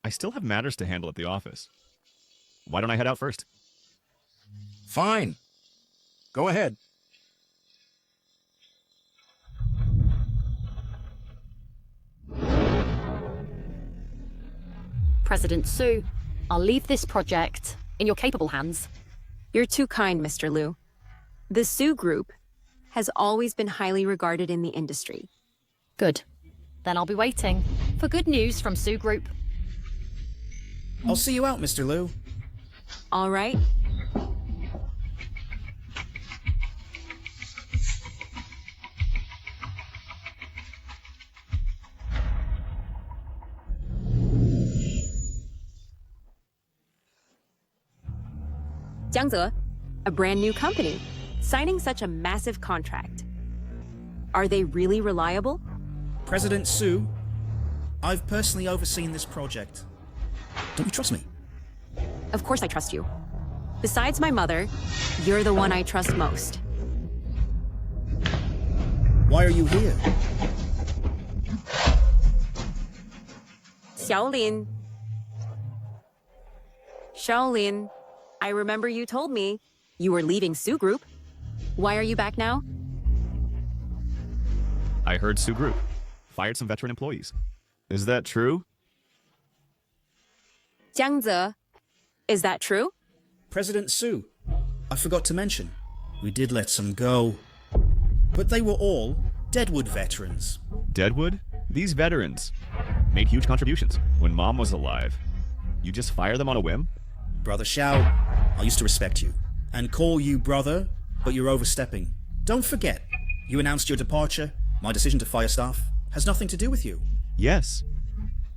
I still have matters to handle at the office. Why don't I head out first? Fine. Go ahead. President Su, I'll leave this project in your capable hands. You're too kind, Mr. Liu. The Su Group has always been highly regarded in the industry. Good. Then I'll be waiting for good news from Su Group. I'll see you out, Mr. Liu. All right. Jiangze, a brand new company, signing such a massive contract. Are they really reliable? President Su, I've personally overseen this project. Don't you trust me? Of course I trust you. Besides my mother, you're the one I trust most. Why are you here? Shaolin. Shaolin, I remember you told me you were leaving Su Group. Why are you back now? I heard Su Group fired some veteran employees. Is that true? Jiangze, is that true? President Su, I forgot to mention, we did let some go. But they were all Deadwood veterans. Deadwood? These veterans made huge contributions when Mom was alive. You just fire them on a whim? Brother Xiao, I used to respect you and call you brother, but you're overstepping. Don't forget, You announced your departure. My decision to fire staff has nothing to do with you. Yes,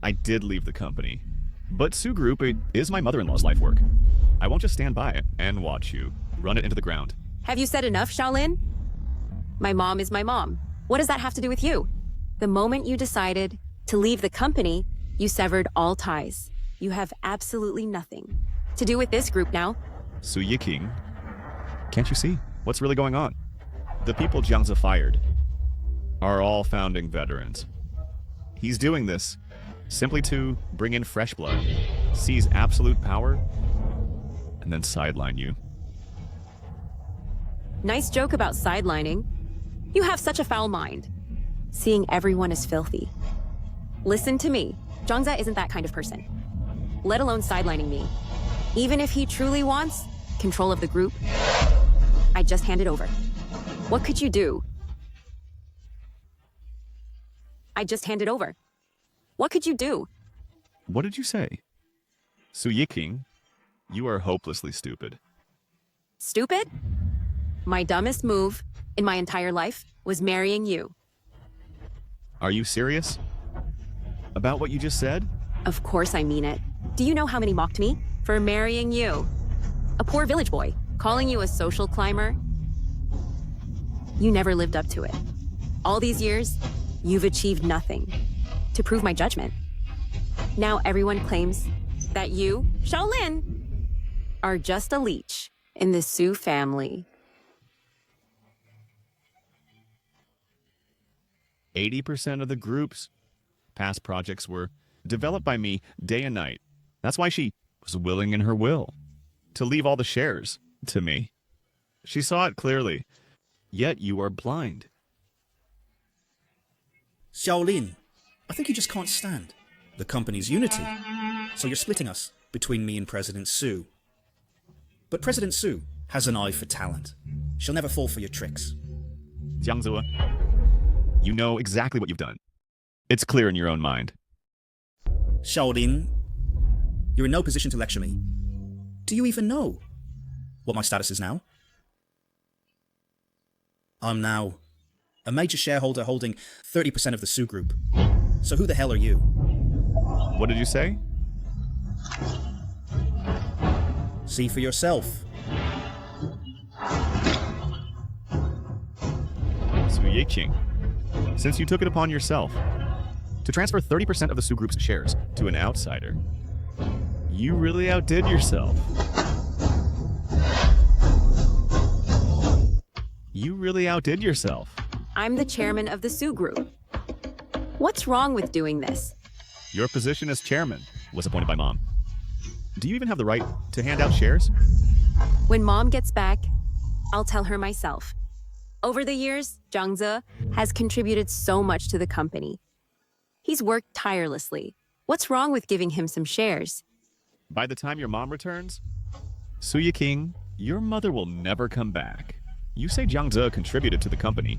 I did leave the company. But Sue Group is my mother-in-law's life work. I won't just stand by and watch you run it into the ground. Have you said enough, Shaolin? My mom is my mom. What does that have to do with you? The moment you decided to leave the company, you severed all ties. You have absolutely nothing to do with this group now. Su Yiking, can't you see what's really going on? The people Jiangzi fired are all founding veterans. He's doing this simply to bring in fresh blood, seize absolute power, and then sideline you. Nice joke about sidelining. You have such a foul mind, seeing everyone as filthy. Listen to me, Zhangze isn't that kind of person, let alone sidelining me. Even if he truly wants control of the group, I just hand it over. What could you do? I just hand it over. What could you do? What did you say? Su Yiking, you are hopelessly stupid. Stupid? My dumbest move in my entire life was marrying you. Are you serious about what you just said? Of course I mean it. Do you know how many mocked me for marrying you? A poor village boy, calling you a social climber. You never lived up to it. All these years, you've achieved nothing to prove my judgment. Now everyone claims that you, Shaolin, are just a leech in the Su family. 80% of the group's past projects were developed by me day and night. That's why she was willing in her will to leave all the shares to me. She saw it clearly, yet you are blind. Xiaolin, I think you just can't stand the company's unity. So you're splitting us between me and President Su. But President Su has an eye for talent. She'll never fall for your tricks. Jiangzi, you know exactly what you've done. It's clear in your own mind. Xiaolin, you're in no position to lecture me. Do you even know what my status is now? I'm now a major shareholder holding 30% of the Su Group. So who the hell are you? What did you say? See for yourself. Su Yiking, since you took it upon yourself to transfer 30% of the Su Group's shares to an outsider, you really outdid yourself. You really outdid yourself. I'm the chairman of the Su Group. What's wrong with doing this? Your position as chairman was appointed by Mom. Do you even have the right to hand out shares? When Mom gets back, I'll tell her myself. Over the years, Zhangze has contributed so much to the company. He's worked tirelessly. What's wrong with giving him some shares? By the time your mom returns, Su Yiking, your mother will never come back. You say Jiangze contributed to the company,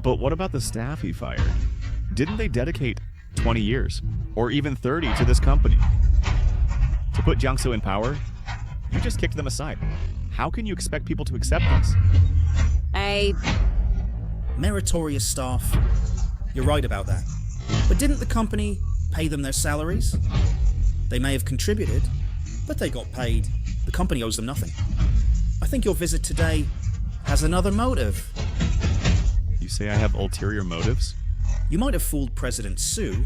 but what about the staff he fired? Didn't they dedicate 20 years, or even 30 to this company? To put Jiangsu in power, you just kicked them aside. How can you expect people to accept this? Meritorious staff. You're right about that. But didn't the company pay them their salaries? They may have contributed, but they got paid. The company owes them nothing. I think your visit today has another motive. You say I have ulterior motives? You might have fooled President Su,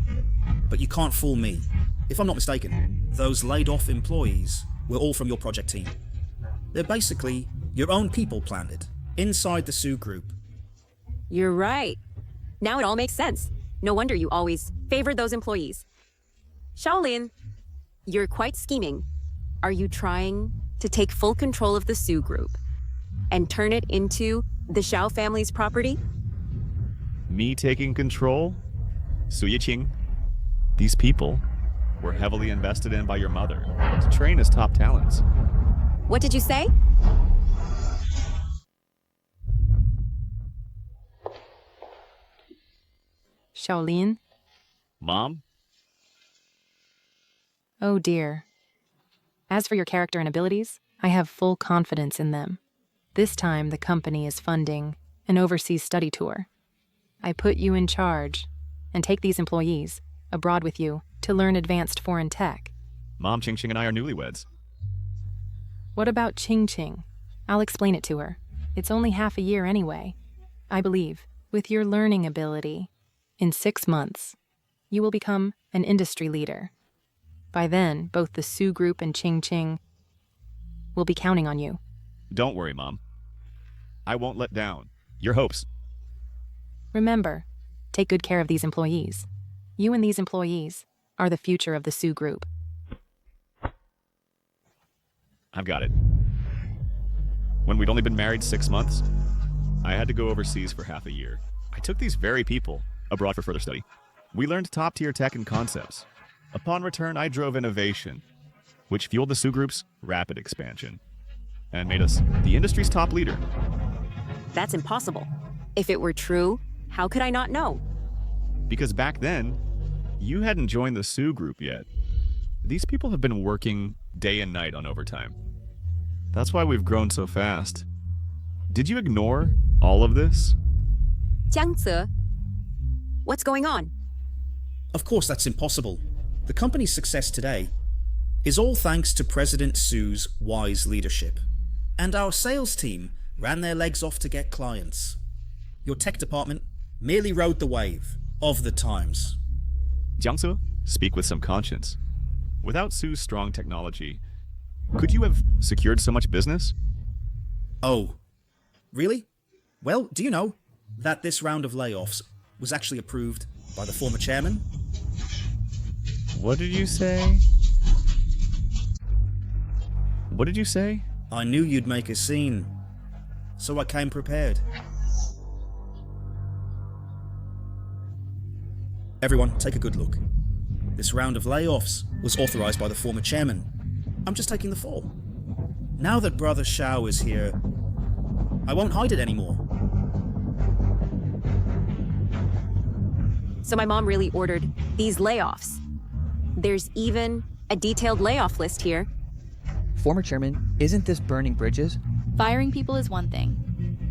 but you can't fool me. If I'm not mistaken, those laid-off employees were all from your project team. They're basically your own people planted inside the Su Group. You're right. Now it all makes sense. No wonder you always favored those employees. Shaolin, you're quite scheming. Are you trying to take full control of the Su Group and turn it into the Xiao family's property? Me taking control? Su Yiqing, these people were heavily invested in by your mother to train as top talents. What did you say? Shaolin? Mom? Oh dear. As for your character and abilities, I have full confidence in them. This time the company is funding an overseas study tour. I put you in charge and take these employees abroad with you to learn advanced foreign tech. Mom, Ching Ching, and I are newlyweds. What about Ching Ching? I'll explain it to her. It's only half a year anyway. I believe, with your learning ability, in 6 months, you will become an industry leader. By then, both the Sue Group and Ching Ching will be counting on you. Don't worry, Mom. I won't let down your hopes. Remember, take good care of these employees. You and these employees are the future of the Sue Group. I've got it. When we'd only been married 6 months, I had to go overseas for half a year. I took these very people abroad for further study. We learned top-tier tech and concepts. Upon return, I drove innovation, which fueled the Sue Group's rapid expansion and made us the industry's top leader. That's impossible. If it were true, how could I not know? Because back then, you hadn't joined the Sue Group yet. These people have been working day and night on overtime. That's why we've grown so fast. Did you ignore all of this? Jiangze, what's going on? Of course, that's impossible. The company's success today is all thanks to President Sue's wise leadership. And our sales team ran their legs off to get clients. Your tech department merely rode the wave of the times. Jiangse, speak with some conscience. Without Sue's strong technology, could you have secured so much business? Oh, really? Well, do you know that this round of layoffs was actually approved by the former chairman? What did you say? What did you say? I knew you'd make a scene, so I came prepared. Everyone, take a good look. This round of layoffs was authorized by the former chairman. I'm just taking the fall. Now that Brother Shao is here, I won't hide it anymore. So my mom really ordered these layoffs. There's even a detailed layoff list here. Former chairman, isn't this burning bridges? Firing people is one thing.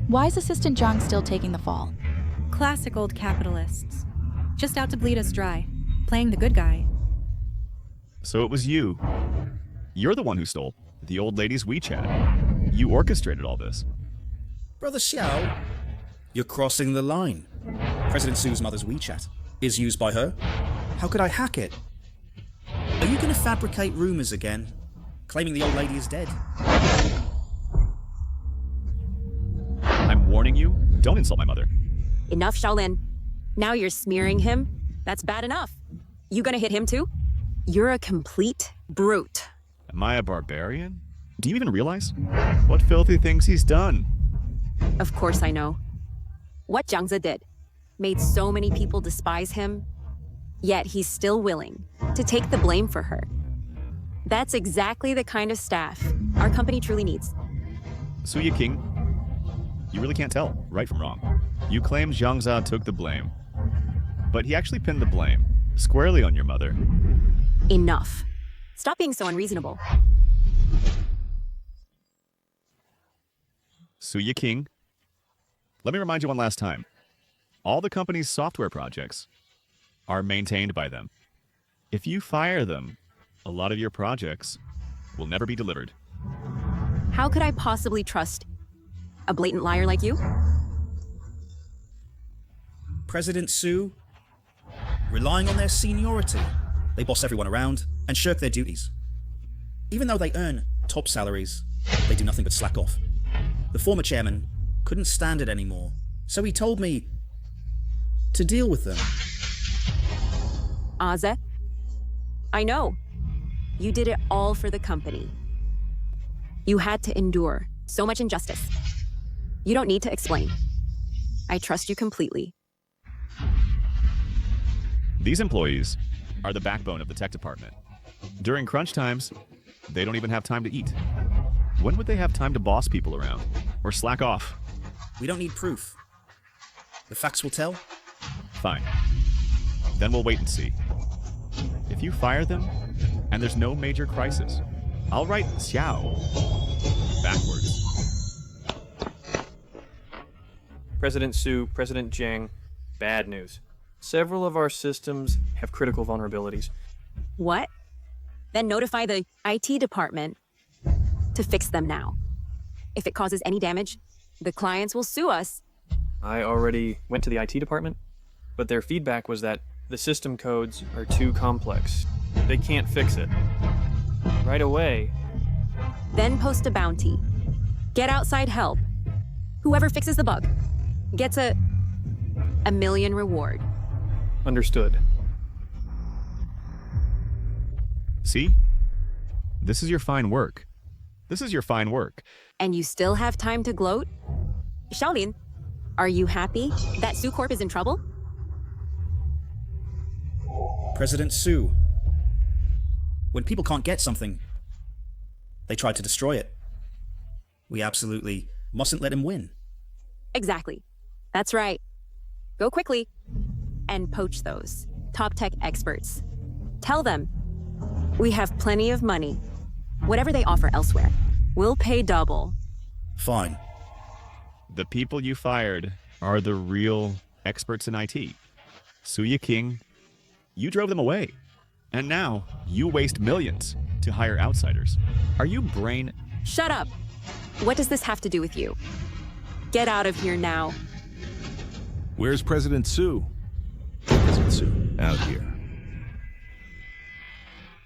Why is Assistant Jang still taking the fall? Classic old capitalists. Just out to bleed us dry. Playing the good guy. So it was you. You're the one who stole the old lady's WeChat. You orchestrated all this. Brother Xiao, you're crossing the line. President Sue's mother's WeChat is used by her. How could I hack it? Are you going to fabricate rumors again, claiming the old lady is dead? I'm warning you, don't insult my mother. Enough, Shaolin. Now you're smearing him? That's bad enough. You gonna hit him too? You're a complete brute. Am I a barbarian? Do you even realize what filthy things he's done? Of course I know. What Jiangze did made so many people despise him, yet he's still willing to take the blame for her. That's exactly the kind of staff our company truly needs. Suye King, you really can't tell right from wrong. You claim Zhang Za took the blame, but he actually pinned the blame squarely on your mother. Enough. Stop being so unreasonable. Suye King, let me remind you one last time. All the company's software projects are maintained by them. If you fire them, a lot of your projects will never be delivered. How could I possibly trust a blatant liar like you? President Sue, relying on their seniority, they boss everyone around and shirk their duties. Even though they earn top salaries, they do nothing but slack off. The former chairman couldn't stand it anymore, so he told me to deal with them. Aze, I know. You did it all for the company. You had to endure so much injustice. You don't need to explain. I trust you completely. These employees are the backbone of the tech department. During crunch times, they don't even have time to eat. When would they have time to boss people around or slack off? We don't need proof. The facts will tell. Fine. Then we'll wait and see. If you fire them, and there's no major crisis, I'll write Xiao backwards. President Su, President Jang, bad news. Several of our systems have critical vulnerabilities. What? Then notify the IT department to fix them now. If it causes any damage, the clients will sue us. I already went to the IT department, but their feedback was that the system codes are too complex. They can't fix it. Right away. Then post a bounty. Get outside help. Whoever fixes the bug gets a million reward. Understood. See? This is your fine work. This is your fine work. And you still have time to gloat? Shaolin, are you happy that Su Corp is in trouble? President Su. When people can't get something, they try to destroy it. We absolutely mustn't let him win. Exactly. That's right. Go quickly and poach those top tech experts. Tell them we have plenty of money. Whatever they offer elsewhere, we'll pay double. Fine. The people you fired are the real experts in IT. Suya King, you drove them away. And now you waste millions to hire outsiders. Are you brain... Shut up. What does this have to do with you? Get out of here now. Where's President Su? President Su, out here.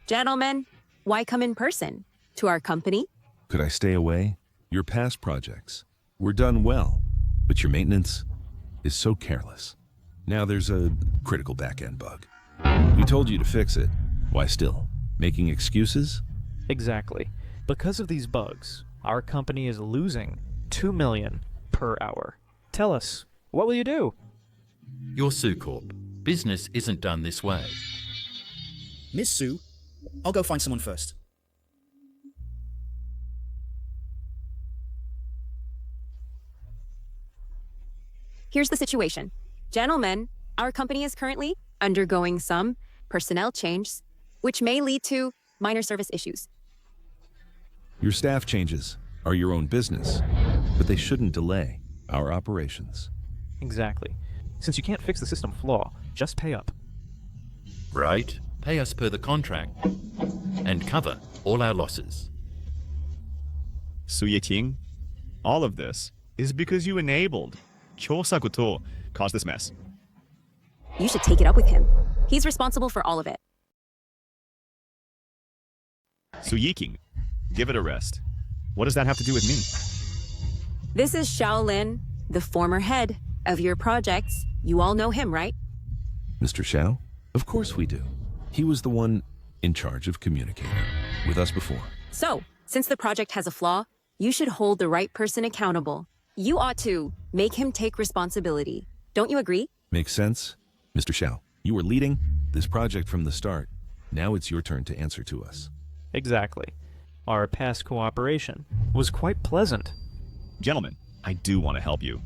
Gentlemen, why come in person? To our company? Could I stay away? Your past projects were done well, but your maintenance is so careless. Now there's a critical back-end bug. We told you to fix it. Why still? Making excuses? Exactly. Because of these bugs, our company is losing $2 million per hour. Tell us, what will you do? You're Su Corp. Business isn't done this way. Miss Su, I'll go find someone first. Here's the situation. Gentlemen, our company is currently undergoing some personnel changes, which may lead to minor service issues. Your staff changes are your own business, but they shouldn't delay our operations. Exactly. Since you can't fix the system flaw, just pay up. Right. Pay us per the contract and cover all our losses. Suya King, all of this is because you enabled Chosakuto cause this mess. You should take it up with him. He's responsible for all of it. Suya King, give it a rest. What does that have to do with me? This is Shaolin, the former head of your projects. You all know him, right? Mr. Xiao? Of course we do. He was the one in charge of communicating with us before. So, since the project has a flaw, you should hold the right person accountable. You ought to make him take responsibility. Don't you agree? Makes sense? Mr. Xiao, you were leading this project from the start. Now it's your turn to answer to us. Exactly. Our past cooperation was quite pleasant. Gentlemen, I do want to help you,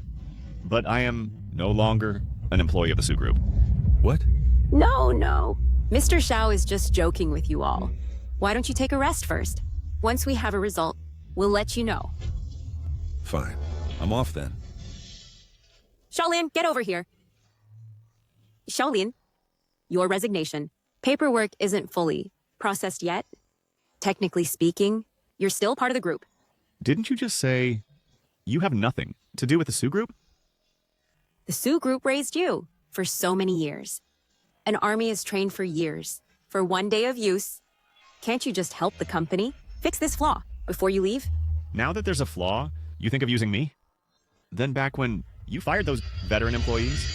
but I am no longer an employee of the Su Group. What? No. Mr. Xiao is just joking with you all. Why don't you take a rest first? Once we have a result, we'll let you know. Fine. I'm off then. Shaolin, get over here. Shaolin, your resignation. Paperwork isn't fully processed yet. Technically speaking, you're still part of the group. Didn't you just say you have nothing to do with the Su Group? The Su Group raised you for so many years. An army is trained for years. For one day of use, can't you just help the company fix this flaw before you leave? Now that there's a flaw, you think of using me? Then back when you fired those veteran employees,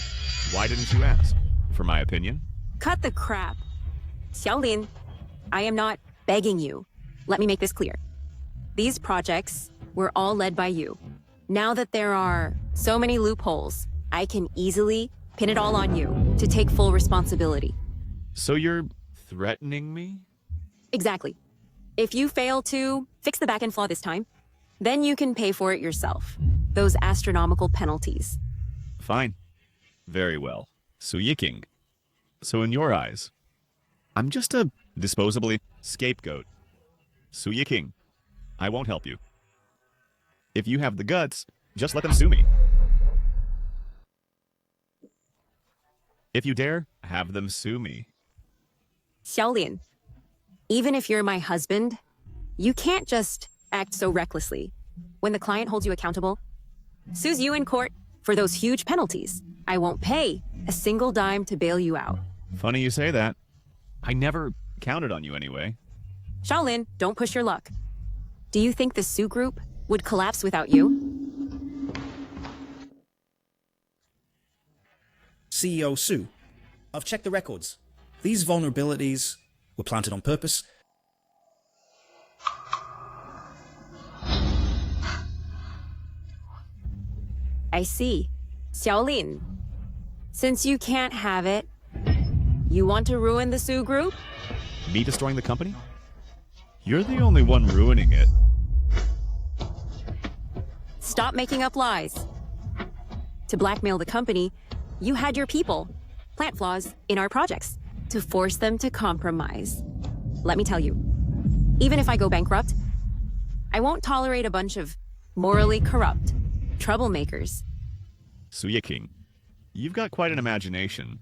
why didn't you ask for my opinion? Cut the crap. Xiaolin, I am not begging you. Let me make this clear. These projects were all led by you. Now that there are so many loopholes, I can easily pin it all on you to take full responsibility. So you're threatening me? Exactly. If you fail to fix the back-end flaw this time, then you can pay for it yourself. Those astronomical penalties. Fine. Very well. Suya King. So in your eyes, I'm just a disposably scapegoat. Suya King, I won't help you. If you have the guts, just let them sue me. If you dare, have them sue me. Xiaolin, even if you're my husband, you can't just act so recklessly. When the client holds you accountable, sues you in court for those huge penalties, I won't pay a single dime to bail you out. Funny you say that. I never counted on you anyway. Xiaolin, don't push your luck. Do you think the Su Group would collapse without you? CEO Su, I've checked the records. These vulnerabilities were planted on purpose. I see. Xiaolin, since you can't have it, you want to ruin the Su Group? Me destroying the company? You're the only one ruining it. Stop making up lies. To blackmail the company, you had your people plant flaws in our projects to force them to compromise. Let me tell you, even if I go bankrupt, I won't tolerate a bunch of morally corrupt troublemakers. Suye King, you've got quite an imagination.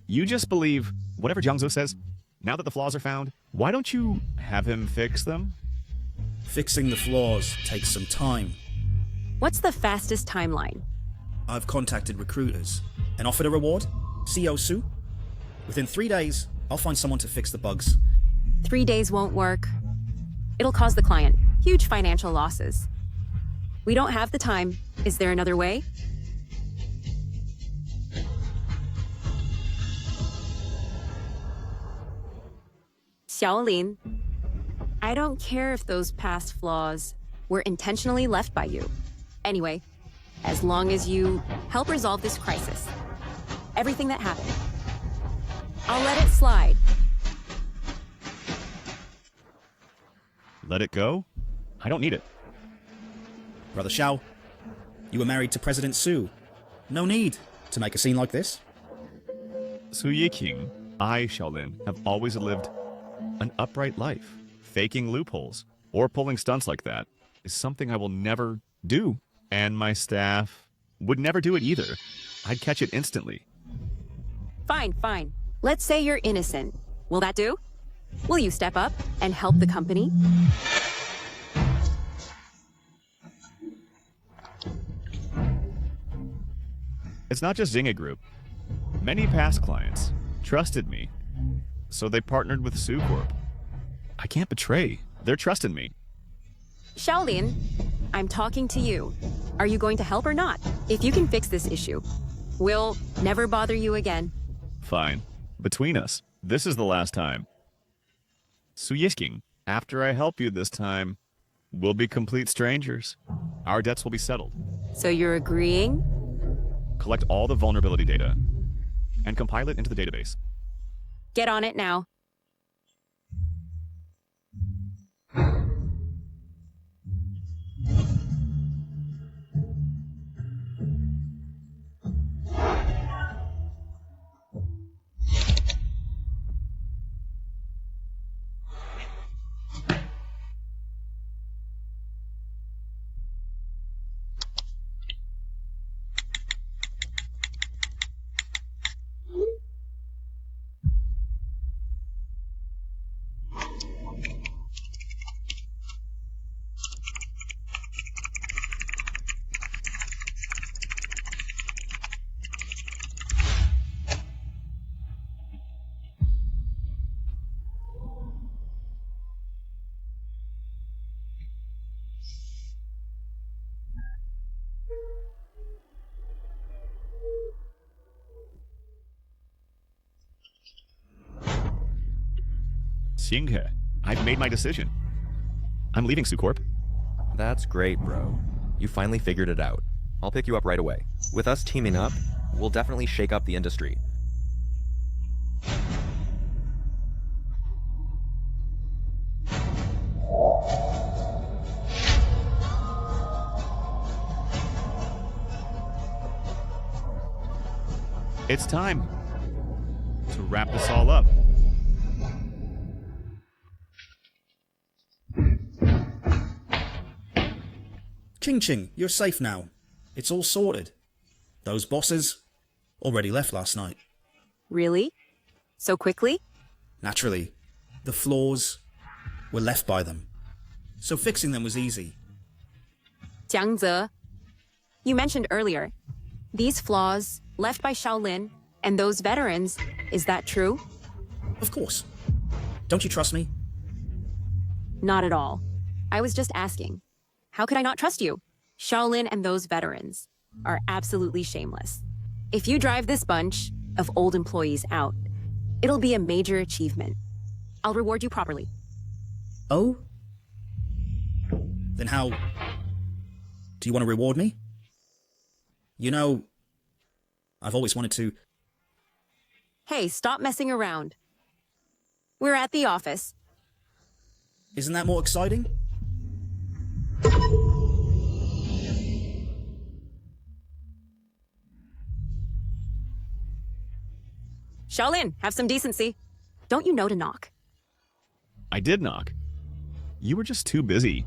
You just believe whatever Jiangzo says. Now that the flaws are found, why don't you have him fix them? Fixing the flaws takes some time. What's the fastest timeline? I've contacted recruiters and offered a reward. CEO Su, within 3 days, I'll find someone to fix the bugs. 3 days won't work. It'll cause the client huge financial losses. We don't have the time. Is there another way? Xiaolin, I don't care if those past flaws were intentionally left by you. Anyway, as long as you help resolve this crisis, everything that happened, I'll let it slide. Let it go? I don't need it. Brother Xiao, you were married to President Su. No need to make a scene like this. Su Yiqing, I, Xiaolin, have always lived an upright life. Faking loopholes or pulling stunts like that is something I will never do. And my staff would never do it either. I'd catch it instantly. Fine, fine. Let's say you're innocent. Will that do? Will you step up and help the company? It's not just Zynga Group. Many past clients trusted me, so they partnered with Su Corp. I can't betray. They're trusting me. Xiaolin, I'm talking to you. Are you going to help or not? If you can fix this issue, we'll never bother you again. Fine. Between us, this is the last time. Su Yisking, after I help you this time, we'll be complete strangers. Our debts will be settled. So you're agreeing? Collect all the vulnerability data and compile it into the database. Get on it now. Xinghe, I've made my decision. I'm leaving Su Corp. That's great, bro. You finally figured it out. I'll pick you up right away. With us teaming up, we'll definitely shake up the industry. It's time to wrap this all up. Ching Ching, you're safe now. It's all sorted. Those bosses already left last night. Really? So quickly? Naturally, the flaws were left by them, so fixing them was easy. Jiang, you mentioned earlier, these flaws left by Shaolin and those veterans, is that true? Of course. Don't you trust me? Not at all. I was just asking. How could I not trust you? Shaolin and those veterans are absolutely shameless. If you drive this bunch of old employees out, it'll be a major achievement. I'll reward you properly. Oh? Then how do you want to reward me? You know, I've always wanted to... Hey, stop messing around. We're at the office. Isn't that more exciting? Shaolin, have some decency. Don't you know to knock? I did knock. You were just too busy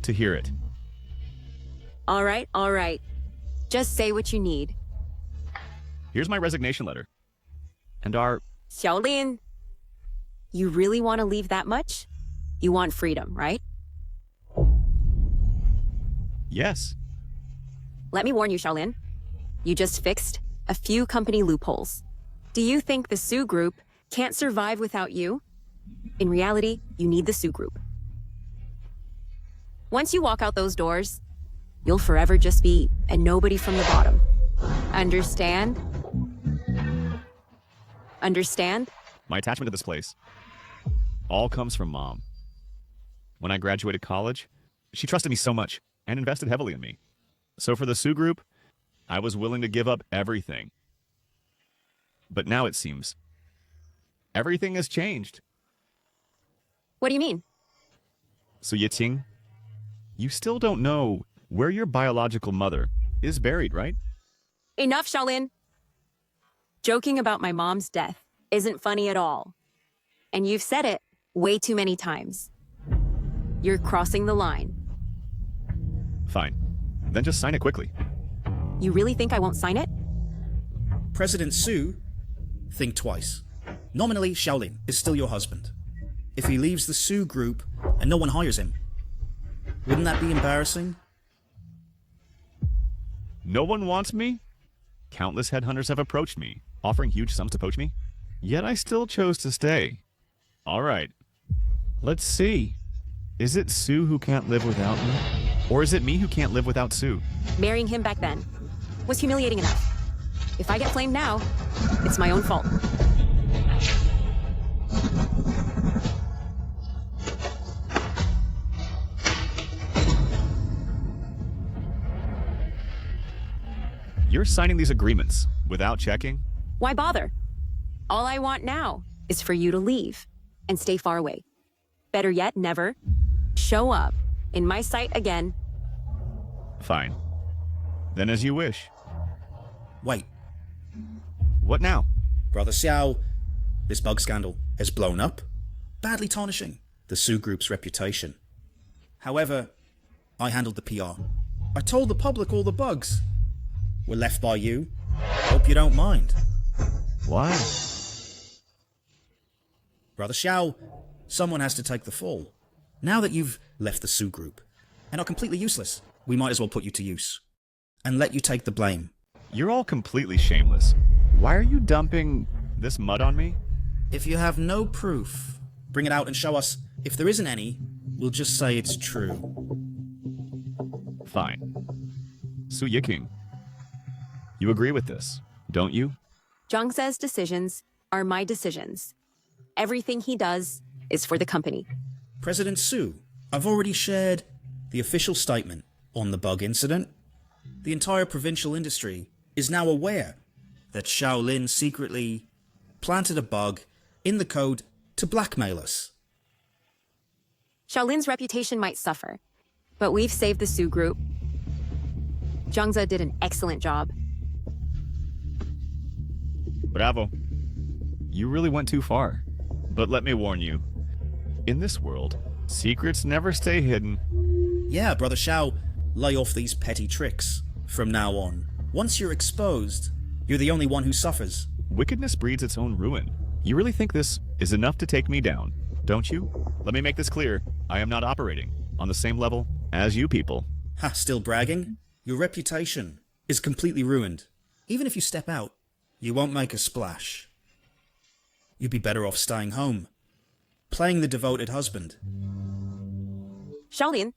to hear it. All right. Just say what you need. Here's my resignation letter. And our... Shaolin, you really want to leave that much? You want freedom, right? Yes. Let me warn you, Shaolin. You just fixed a few company loopholes. Do you think the Sue Group can't survive without you? In reality, you need the Sue Group. Once you walk out those doors, you'll forever just be a nobody from the bottom. Understand? Understand? My attachment to this place all comes from Mom. When I graduated college, she trusted me so much and invested heavily in me. So for the Sue Group, I was willing to give up everything. But now it seems everything has changed. What do you mean? So Yiting, you still don't know where your biological mother is buried, right? Enough, Shaolin. Joking about my mom's death isn't funny at all. And you've said it way too many times. You're crossing the line. Fine. Then just sign it quickly. You really think I won't sign it? President Sue, think twice. Nominally, Shaolin is still your husband. If he leaves the Sue Group and no one hires him, wouldn't that be embarrassing? No one wants me? Countless headhunters have approached me, offering huge sums to poach me. Yet I still chose to stay. All right. Let's see. Is it Sue who can't live without me? Or is it me who can't live without Sue? Marrying him back then was humiliating enough. If I get flamed now, it's my own fault. You're signing these agreements without checking? Why bother? All I want now is for you to leave and stay far away. Better yet, never show up in my sight again. Fine. Then as you wish. Wait. What now? Brother Xiao, this bug scandal has blown up, badly tarnishing the Sue Group's reputation. However, I handled the PR. I told the public all the bugs were left by you. Hope you don't mind. Why? Brother Xiao, someone has to take the fall. Now that you've left the Sue Group and are completely useless, we might as well put you to use and let you take the blame. You're all completely shameless. Why are you dumping this mud on me? If you have no proof, bring it out and show us. If there isn't any, we'll just say it's true. Fine. Su Yiking, you agree with this, don't you? Jang says decisions are my decisions. Everything he does is for the company. President Sue, I've already shared the official statement on the bug incident. The entire provincial industry is now aware that Shaolin secretly planted a bug in the code to blackmail us. Shaolin's reputation might suffer, but we've saved the Sue Group. Zhangze did an excellent job. Bravo. You really went too far. But let me warn you, in this world, secrets never stay hidden. Yeah, Brother Xiao, lay off these petty tricks from now on. Once you're exposed, you're the only one who suffers. Wickedness breeds its own ruin. You really think this is enough to take me down, don't you? Let me make this clear. I am not operating on the same level as you people. Ha, still bragging? Your reputation is completely ruined. Even if you step out, you won't make a splash. You'd be better off staying home, playing the devoted husband. Shaolin,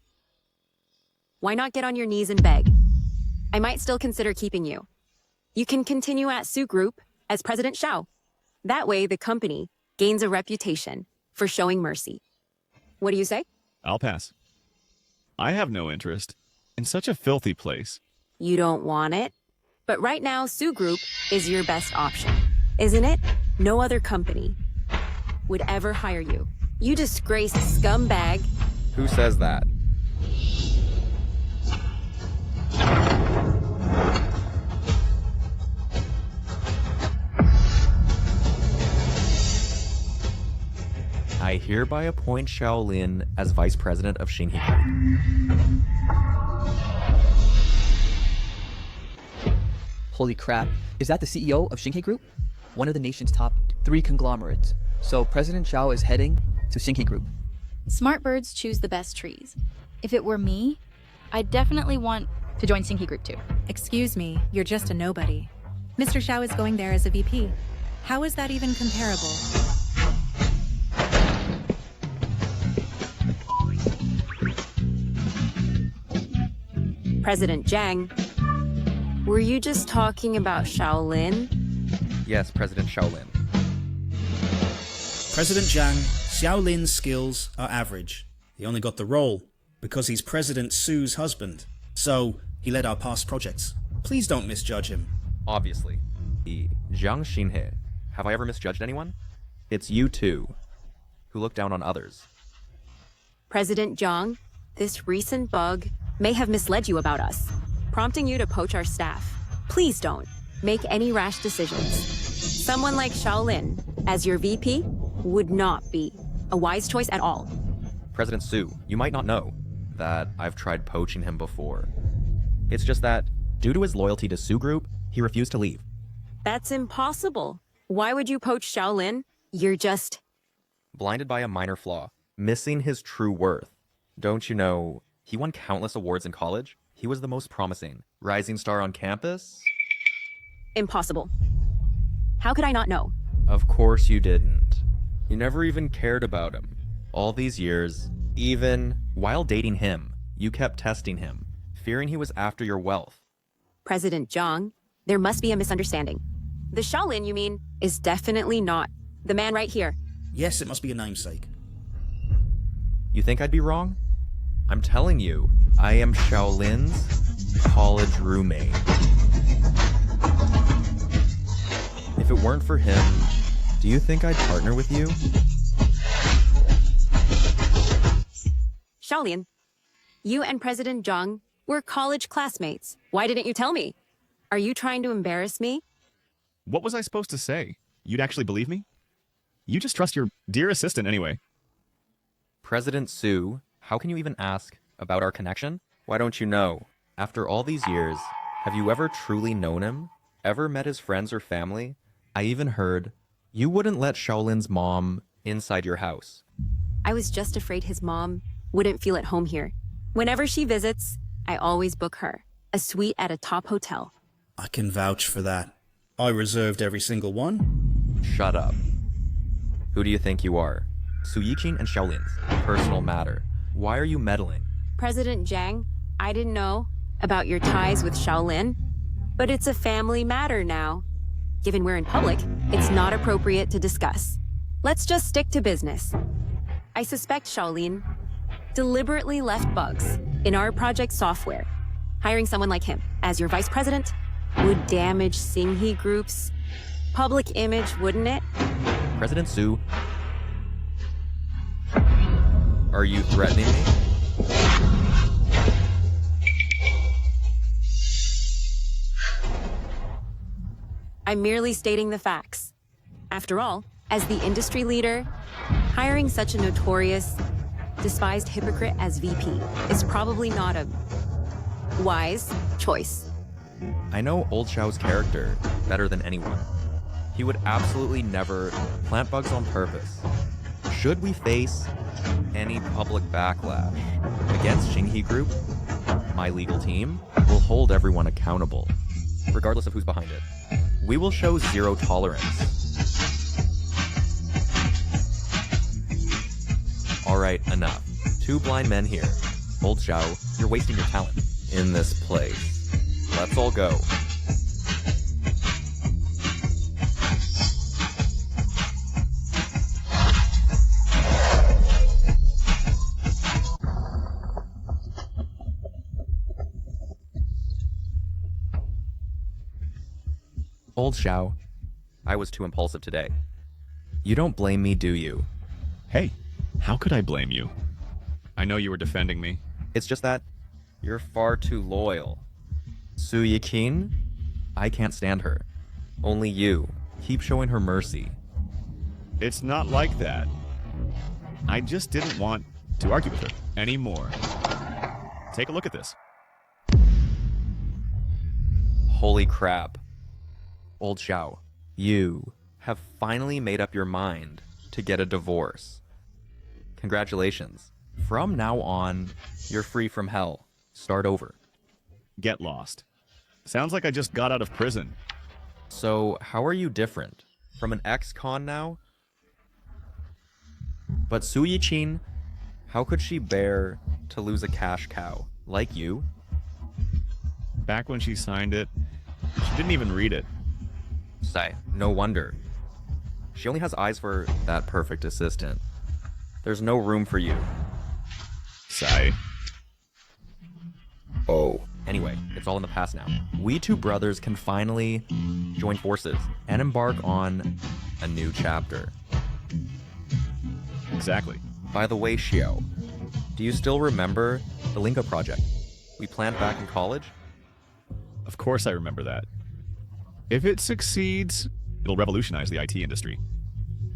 why not get on your knees and beg? I might still consider keeping you. You can continue at Su Group as President Xiao. That way, the company gains a reputation for showing mercy. What do you say? I'll pass. I have no interest in such a filthy place. You don't want it? But right now, Su Group is your best option, isn't it? No other company would ever hire you. You disgraced scumbag. Who says that? I hereby appoint Shaolin as Vice President of Shenyue Group. Holy crap. Is that the CEO of Shenyue Group? One of the nation's top 3 conglomerates. So President Xiao is heading to Shenyue Group. Smart birds choose the best trees. If it were me, I'd definitely want to join Shenyue Group too. Excuse me, you're just a nobody. Mr. Xiao is going there as a VP. How is that even comparable? President Jang, were you just talking about Shaolin? Yes, President Shaolin. President Jang, Xiaolin's skills are average. He only got the role because he's President Su's husband. So, he led our past projects. Please don't misjudge him. Obviously. The Jiang Xinhe. Have I ever misjudged anyone? It's you two, who look down on others. President Zhang, this recent bug may have misled you about us, prompting you to poach our staff. Please don't make any rash decisions. Someone like Shaolin as your VP would not be a wise choice at all. President Su, you might not know that I've tried poaching him before. It's just that, due to his loyalty to Su Group, he refused to leave. That's impossible. Why would you poach Shaolin? You're just... Blinded by a minor flaw, missing his true worth. Don't you know, he won countless awards in college? He was the most promising. Rising star on campus? Impossible. How could I not know? Of course you didn't. You never even cared about him. All these years, even while dating him, you kept testing him, fearing he was after your wealth. President Zhang, there must be a misunderstanding. The Shaolin, you mean, is definitely not the man right here. Yes, it must be a namesake. You think I'd be wrong? I'm telling you, I am Shaolin's college roommate. If it weren't for him, do you think I'd partner with you? Shaolin, you and President Zhang were college classmates. Why didn't you tell me? Are you trying to embarrass me? What was I supposed to say? You'd actually believe me? You just trust your dear assistant anyway. President Su, how can you even ask about our connection? Why don't you know? After all these years, have you ever truly known him? Ever met his friends or family? I even heard you wouldn't let Shaolin's mom inside your house. I was just afraid his mom wouldn't feel at home here. Whenever she visits, I always book her a suite at a top hotel. I can vouch for that. I reserved every single one. Shut up. Who do you think you are? Su Yiqing and Shaolin's personal matter. Why are you meddling? President Jang, I didn't know about your ties with Shaolin, but it's a family matter now. Given we're in public, it's not appropriate to discuss. Let's just stick to business. I suspect Shaolin deliberately left bugs in our project software. Hiring someone like him as your vice president would damage Xinhe Group's public image, wouldn't it? President Su, are you threatening me? I'm merely stating the facts. After all, as the industry leader, hiring such a notorious, despised hypocrite as VP is probably not a wise choice. I know Old Xiao's character better than anyone. He would absolutely never plant bugs on purpose. Should we face any public backlash against Xinghe Group, my legal team will hold everyone accountable, regardless of who's behind it. We will show zero tolerance. Alright, enough. 2 blind men here. Old Xiao, you're wasting your talent in this place. Let's all go. Old Xiao, I was too impulsive today. You don't blame me, do you? Hey, how could I blame you? I know you were defending me. It's just that you're far too loyal. Su Yiqin? I can't stand her. Only you. Keep showing her mercy. It's not like that. I just didn't want to argue with her anymore. Take a look at this. Holy crap. Old Xiao, you have finally made up your mind to get a divorce. Congratulations. From now on, you're free from hell. Start over. Get lost. Sounds like I just got out of prison. So, how are you different? From an ex-con now? But Su Yiqin, how could she bear to lose a cash cow like you? Back when she signed it, she didn't even read it. Sigh, no wonder. She only has eyes for that perfect assistant. There's no room for you. Sigh. Oh. Anyway, it's all in the past now. We 2 brothers can finally join forces and embark on a new chapter. Exactly. By the way, Xiao, do you still remember the Linga project we planned back in college? Of course I remember that. If it succeeds, it'll revolutionize the IT industry.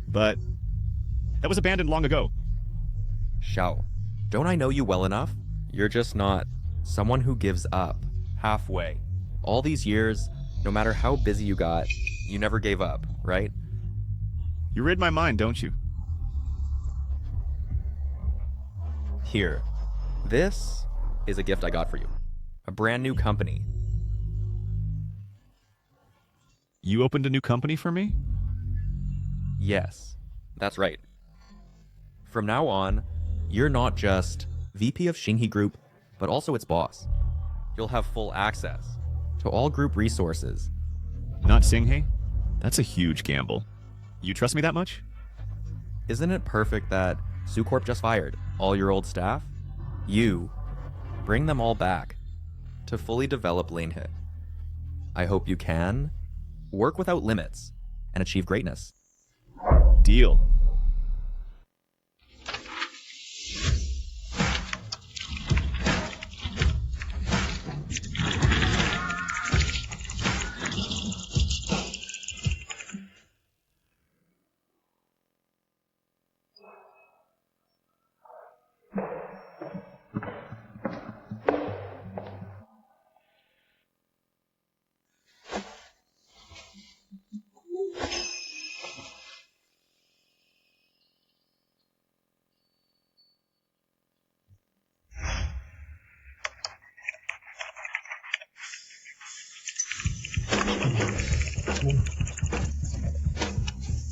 But that was abandoned long ago. Xiao, don't I know you well enough? You're just not someone who gives up halfway. All these years, no matter how busy you got, you never gave up, right? You read my mind, don't you? Here. This is a gift I got for you. A brand new company. You opened a new company for me? Yes, that's right. From now on, you're not just VP of Xinghe Group, but also its boss. You'll have full access to all group resources. Not Xinghe? That's a huge gamble. You trust me that much? Isn't it perfect that SuCorp just fired all your old staff? You bring them all back to fully develop Linyi. I hope you can work without limits and achieve greatness. Deal.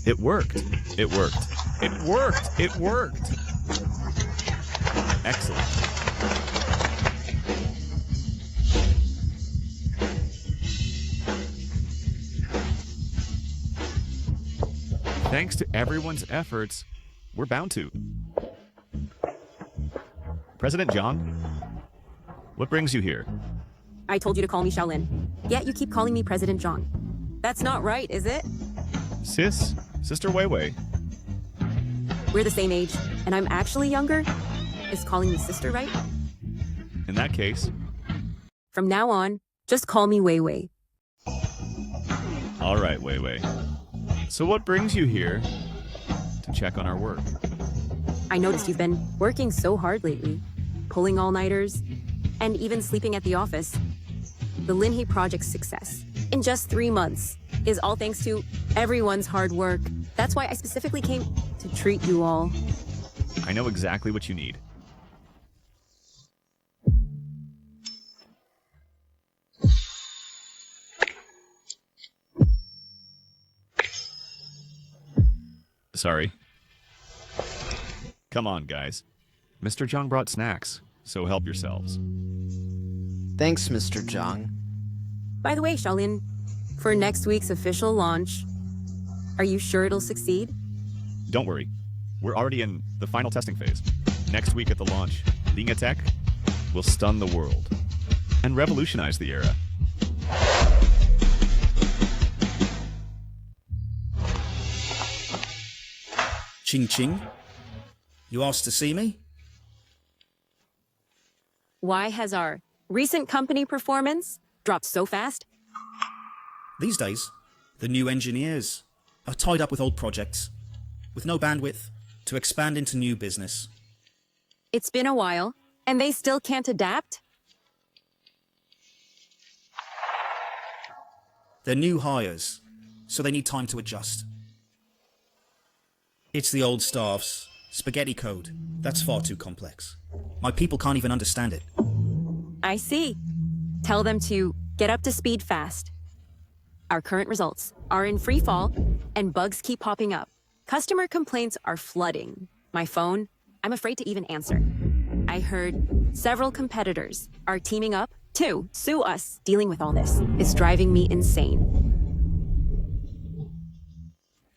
It worked. It worked. It worked. It worked. Excellent. Thanks to everyone's efforts, we're bound to. President Jang, what brings you here? I told you to call me Shaolin, yet you keep calling me President Zhang. That's not right, is it? Sister Weiwei. We're the same age, and I'm actually younger. Is calling me sister right? In that case. From now on, just call me Weiwei. All right, Weiwei. So what brings you here to check on our work? I noticed you've been working so hard lately, pulling all-nighters, and even sleeping at the office. The Linyi project's success. In just 3 months, is all thanks to everyone's hard work. That's why I specifically came to treat you all. I know exactly what you need. Sorry. Come on, guys. Mr. Jang brought snacks, so help yourselves. Thanks, Mr. Jang. By the way, Shaolin, for next week's official launch, are you sure it'll succeed? Don't worry. We're already in the final testing phase. Next week at the launch, Lingitech will stun the world and revolutionize the era. Ching Ching, you asked to see me? Why has our recent company performance dropped so fast? These days, the new engineers are tied up with old projects, with no bandwidth to expand into new business. It's been a while, and they still can't adapt? They're new hires, so they need time to adjust. It's the old staff's spaghetti code. That's far too complex. My people can't even understand it. I see. Tell them to get up to speed fast. Our current results are in free fall, and bugs keep popping up. Customer complaints are flooding. My phone, I'm afraid to even answer. I heard several competitors are teaming up to sue us. Dealing with all this is driving me insane.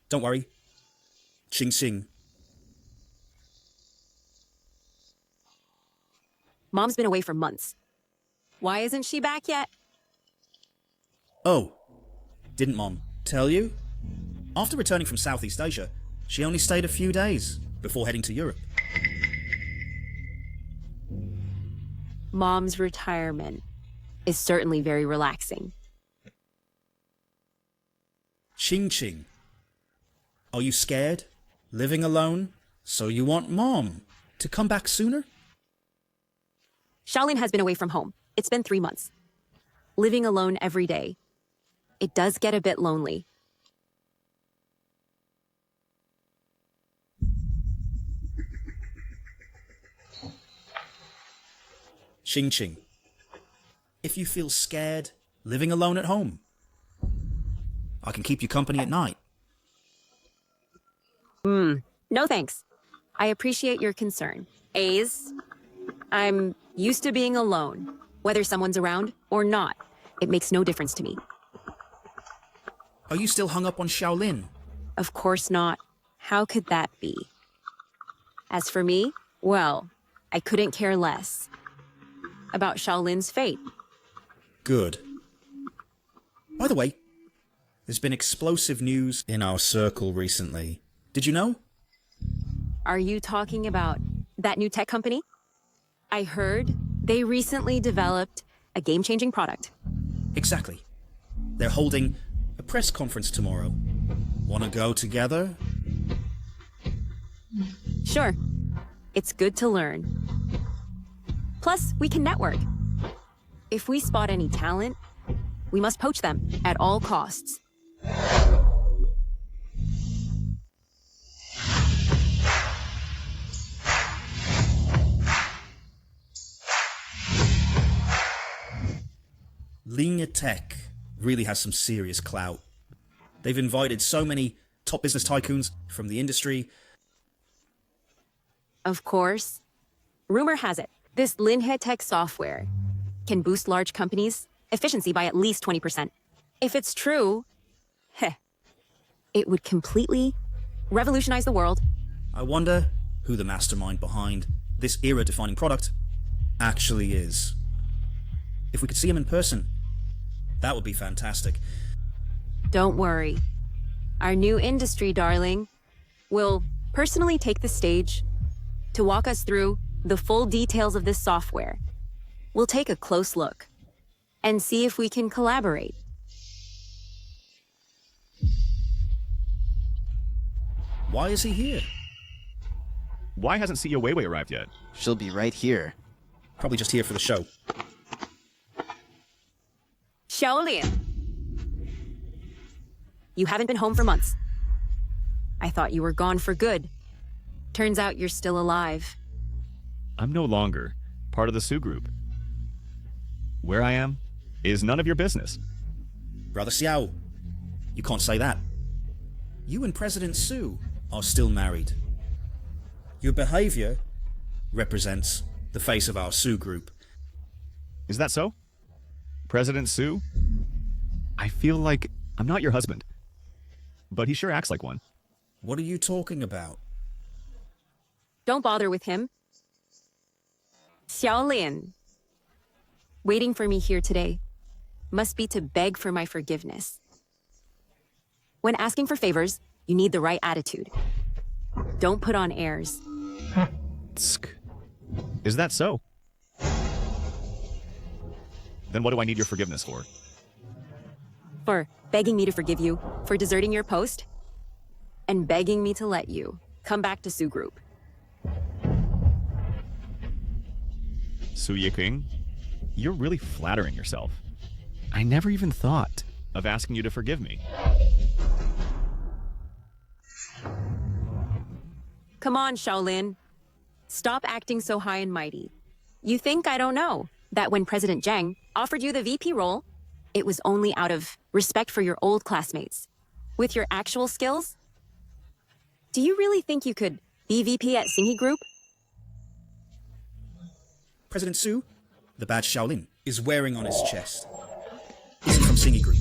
Don't worry. Ching Ching. Mom's been away for months. Why isn't she back yet? Oh, didn't Mom tell you? After returning from Southeast Asia, she only stayed a few days before heading to Europe. Mom's retirement is certainly very relaxing. Ching Ching. Are you scared? Living alone? So you want Mom to come back sooner? Shaolin has been away from home. It's been 3 months. Living alone every day. It does get a bit lonely. Ching Ching. If you feel scared living alone at home, I can keep you company at night. No thanks. I appreciate your concern. A's, I'm used to being alone. Whether someone's around or not, it makes no difference to me. Are you still hung up on Shaolin? Of course not. How could that be? As for me, well, I couldn't care less about Shaolin's fate. Good. By the way, there's been explosive news in our circle recently. Did you know? Are you talking about that new tech company? I heard they recently developed a game-changing product. Exactly. They're holding a press conference tomorrow. Want to go together? Sure. It's good to learn. Plus, we can network. If we spot any talent, we must poach them at all costs. Lingitech really has some serious clout. They've invited so many top business tycoons from the industry. Of course. Rumor has it, this Lingitech software can boost large companies' efficiency by at least 20%. If it's true, it would completely revolutionize the world. I wonder who the mastermind behind this era-defining product actually is. If we could see him in person, that would be fantastic. Don't worry. Our new industry darling will personally take the stage to walk us through the full details of this software. We'll take a close look and see if we can collaborate. Why is he here? Why hasn't CEO Weiwei arrived yet? She'll be right here. Probably just here for the show. Shaolin. You haven't been home for months. I thought you were gone for good. Turns out you're still alive. I'm no longer part of the Sue group. Where I am is none of your business. Brother Xiao, you can't say that. You and President Sue are still married. Your behavior represents the face of our Sue group. Is that so? President Sue? I feel like I'm not your husband. But he sure acts like one. What are you talking about? Don't bother with him. Xiaolin, waiting for me here today must be to beg for my forgiveness. When asking for favors, you need the right attitude. Don't put on airs. Is that so? Then what do I need your forgiveness for? For begging me to forgive you for deserting your post and begging me to let you come back to Sue Group. Su Yiqing, you're really flattering yourself. I never even thought of asking you to forgive me. Come on, Shaolin. Stop acting so high and mighty. You think I don't know that when President Jang offered you the VP role, it was only out of respect for your old classmates. With your actual skills? Do you really think you could be VP at Singhee Group? President Sue, the badge Shaolin is wearing on his chest. Is he from Singhee Group?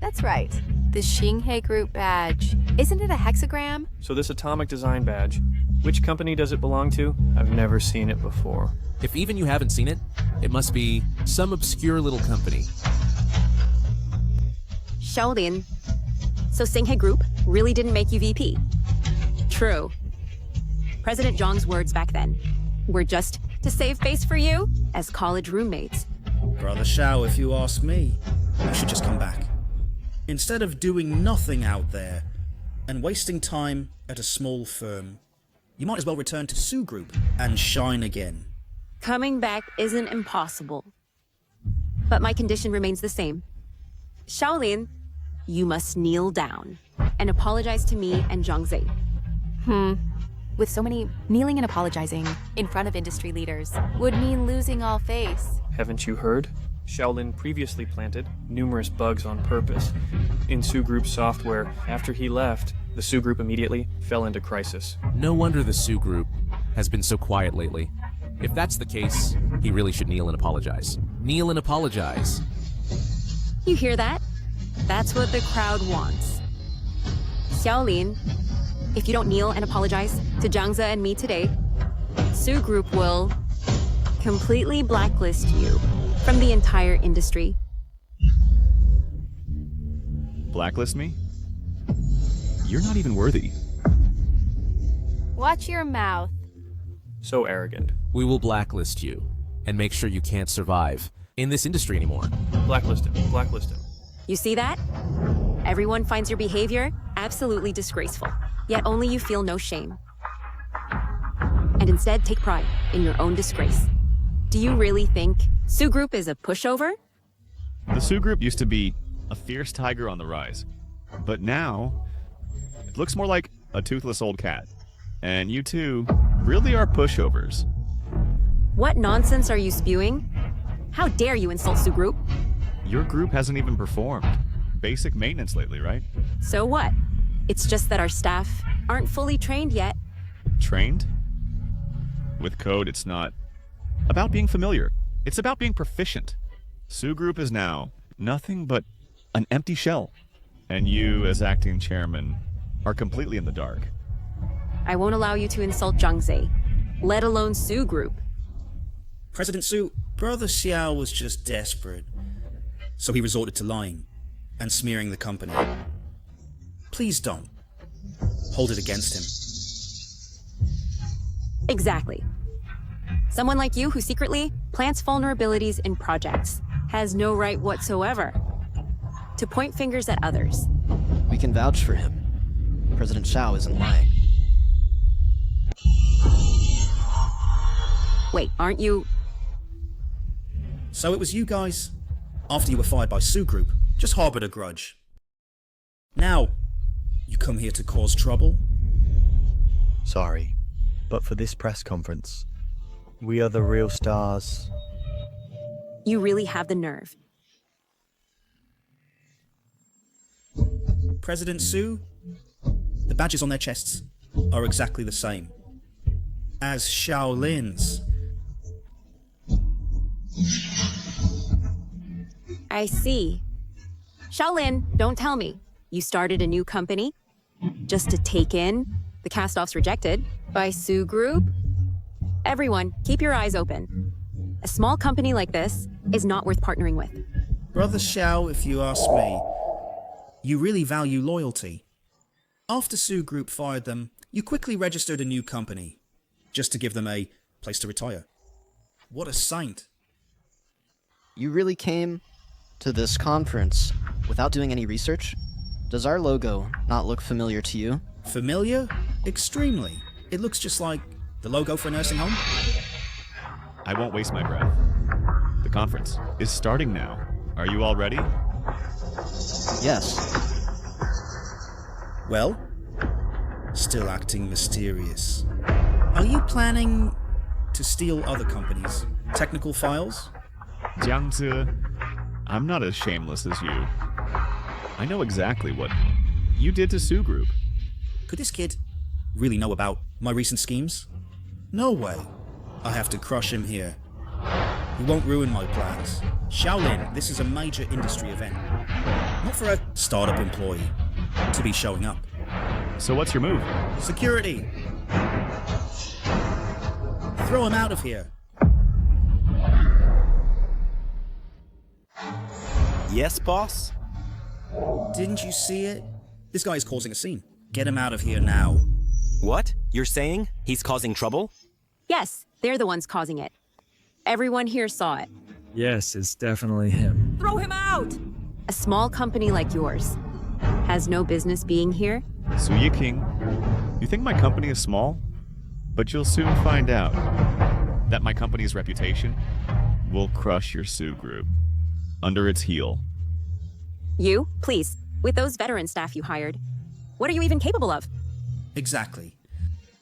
That's right. The Xinghe Group badge. Isn't it a hexagram? So this atomic design badge, which company does it belong to? I've never seen it before. If even you haven't seen it, it must be some obscure little company. Shaolin. So Singhee Group really didn't make you VP? True. President Zhang's words back then were just to save face for you as college roommates. Brother Xiao, if you ask me, you should just come back. Instead of doing nothing out there and wasting time at a small firm, you might as well return to Sue Group and shine again. Coming back isn't impossible. But my condition remains the same. Shaolin, you must kneel down and apologize to me and Zhang Zhe. With so many, kneeling and apologizing in front of industry leaders would mean losing all face. Haven't you heard? Shaolin previously planted numerous bugs on purpose in Sue Group's software. After he left, the Sue Group immediately fell into crisis. No wonder the Sue Group has been so quiet lately. If that's the case, he really should kneel and apologize. Kneel and apologize. You hear that? That's what the crowd wants. Xiaolin, if you don't kneel and apologize to Zhang Ze and me today, Sue Group will completely blacklist you from the entire industry. Blacklist me? You're not even worthy. Watch your mouth. So arrogant. We will blacklist you and make sure you can't survive in this industry anymore. Blacklist him. Blacklist him. You see that? Everyone finds your behavior absolutely disgraceful, yet only you feel no shame. And instead take pride in your own disgrace. Do you really think Sue Group is a pushover? The Sue Group used to be a fierce tiger on the rise. But now, it looks more like a toothless old cat. And you two really are pushovers. What nonsense are you spewing? How dare you insult Sue Group? Your group hasn't even performed basic maintenance lately, right? So what? It's just that our staff aren't fully trained yet. Trained? With code, it's not about being familiar. It's about being proficient. Sue Group is now nothing but an empty shell. And you, as acting chairman, are completely in the dark. I won't allow you to insult Zhang Ze, let alone Sue Group. President Sue, Brother Xiao was just desperate. So he resorted to lying and smearing the company. Please don't hold it against him. Exactly. Someone like you who secretly plants vulnerabilities in projects has no right whatsoever to point fingers at others. We can vouch for him. President Xiao isn't lying. Wait, aren't you? So it was you guys, after you were fired by Sue Group, just harbored a grudge. Now, you come here to cause trouble? Sorry, but for this press conference, we are the real stars. You really have the nerve. President Su, the badges on their chests are exactly the same as Shaolin's. I see. Shaolin, don't tell me. You started a new company just to take in the cast-offs rejected by Su Group? Everyone, keep your eyes open. A small company like this is not worth partnering with. Brother Xiao, if you ask me, you really value loyalty. After Su Group fired them, you quickly registered a new company, just to give them a place to retire. What a saint. You really came to this conference without doing any research? Does our logo not look familiar to you? Familiar? Extremely. It looks just like the logo for a nursing home. I won't waste my breath. The conference is starting now. Are you all ready? Yes. Well, still acting mysterious. Are you planning to steal other companies' technical files? Jang, I'm not as shameless as you. I know exactly what you did to Su Group. Could this kid really know about my recent schemes? No way. I have to crush him here. He won't ruin my plans. Shaolin, this is a major industry event. Not for a startup employee to be showing up. So what's your move? Security. Throw him out of here. Yes, boss? Didn't you see it? This guy is causing a scene. Get him out of here now. What? You're saying he's causing trouble? Yes, they're the ones causing it. Everyone here saw it. Yes, it's definitely him. Throw him out! A small company like yours has no business being here. Su Yiking, you think my company is small? But you'll soon find out that my company's reputation will crush your Su Group under its heel. You, please, with those veteran staff you hired, what are you even capable of? Exactly.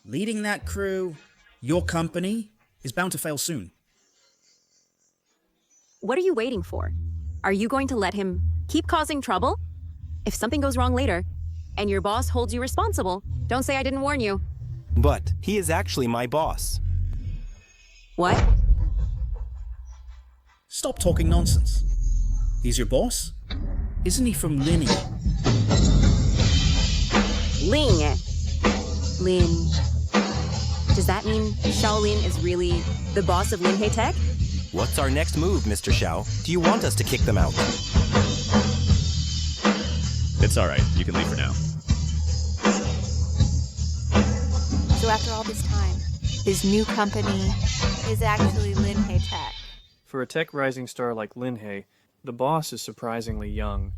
Leading that crew, your company, is bound to fail soon. What are you waiting for? Are you going to let him keep causing trouble? If something goes wrong later, and your boss holds you responsible, don't say I didn't warn you. But he is actually my boss. What? Stop talking nonsense. He's your boss? Isn't he from Linyi? Lin. Does that mean Shaolin is really the boss of Lingitech? What's our next move, Mr. Xiao? Do you want us to kick them out? It's all right. You can leave for now. So after all this time, his new company is actually linyi Tech. For a tech rising star like Linhei, the boss is surprisingly young.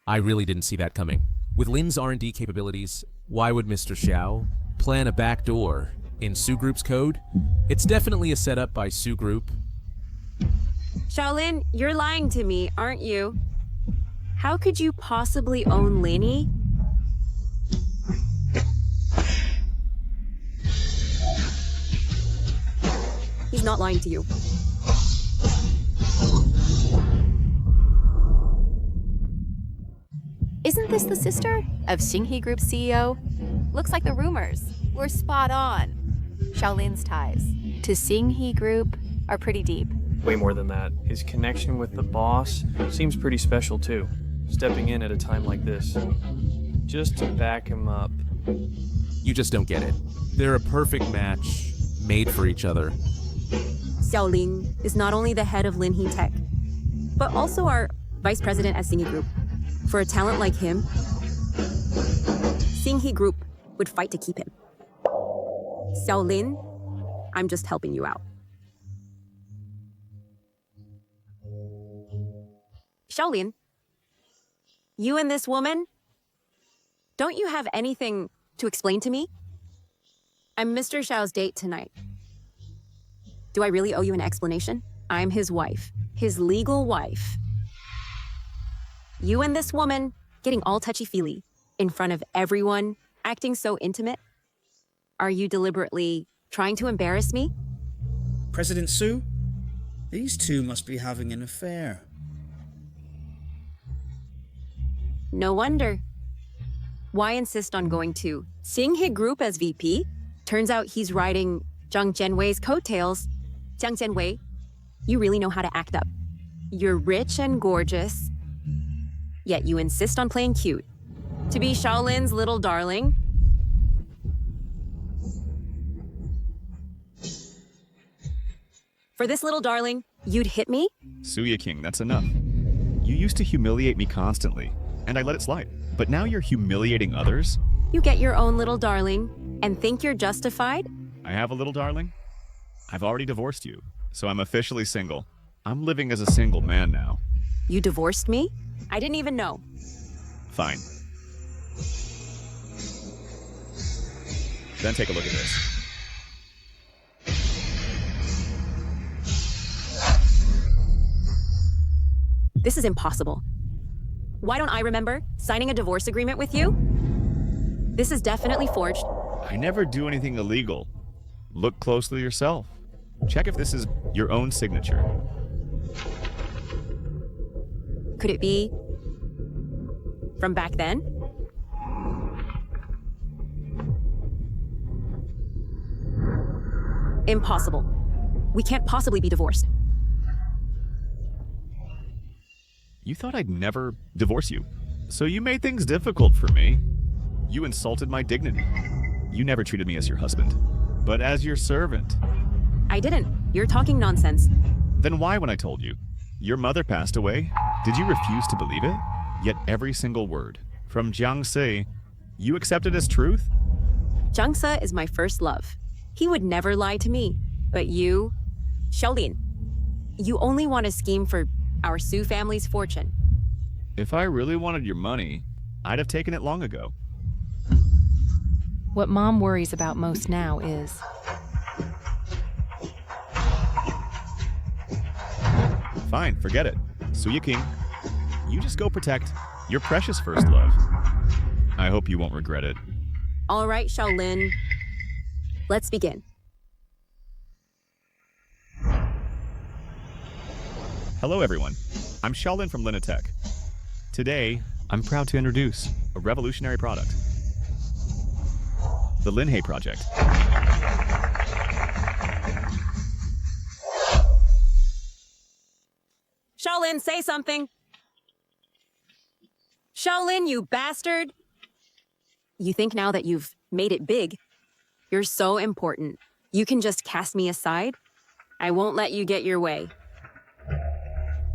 I really didn't see that coming. With Lin's R&D capabilities, why would Mr. Xiao plan a backdoor in Su Group's code? It's definitely a setup by Su Group. Shaolin, you're lying to me, aren't you? How could you possibly own Linyi? He's not lying to you. Isn't this the sister of Xinghe Group's CEO? Looks like the rumors were spot on. Shaolin's ties to Xinghe Group are pretty deep. Way more than that. His connection with the boss seems pretty special too, stepping in at a time like this. Just to back him up. You just don't get it. They're a perfect match, made for each other. Xiaolin is not only the head of Linyi Tech, but also our vice president at Xinghe Group. For a talent like him, Xinghe Group would fight to keep him. Xiaolin, I'm just helping you out. Shaolin, you and this woman, don't you have anything to explain to me? I'm Mr. Xiao's date tonight. Do I really owe you an explanation? I'm his wife, his legal wife. You and this woman getting all touchy-feely in front of everyone, acting so intimate. Are you deliberately trying to embarrass me? President Sue? These two must be having an affair. No wonder. Why insist on going to Xinghe Group as VP? Turns out he's riding Zhang Jianwei's coattails. Jiang Jianwei, you really know how to act up. You're rich and gorgeous, yet you insist on playing cute. To be Shaolin's little darling. For this little darling, you'd hit me? Suya King, that's enough. You used to humiliate me constantly, and I let it slide. But now you're humiliating others? You get your own little darling and think you're justified? I have a little darling? I've already divorced you, so I'm officially single. I'm living as a single man now. You divorced me? I didn't even know. Fine. Then take a look at this. This is impossible. Why don't I remember signing a divorce agreement with you? This is definitely forged. I never do anything illegal. Look closely yourself. Check if this is your own signature. Could it be from back then? Impossible. We can't possibly be divorced. You thought I'd never divorce you, so you made things difficult for me. You insulted my dignity. You never treated me as your husband, but as your servant. I didn't. You're talking nonsense. Then why, when I told you your mother passed away, did you refuse to believe it? Yet every single word from Jiang Se, you accepted as truth? Jiang Se is my first love. He would never lie to me. But you, Xiaolin, you only want to scheme for our Su family's fortune. If I really wanted your money, I'd have taken it long ago. What Mom worries about most now is Fine, forget it. Suya King, you just go protect your precious first love. I hope you won't regret it. All right, Xiaolin. Let's begin. Hello, everyone. I'm Shaolin from Lingitech. Today, I'm proud to introduce a revolutionary product. The Linyi project. Shaolin, say something. Shaolin, you bastard. You think now that you've made it big, you're so important, you can just cast me aside? I won't let you get your way.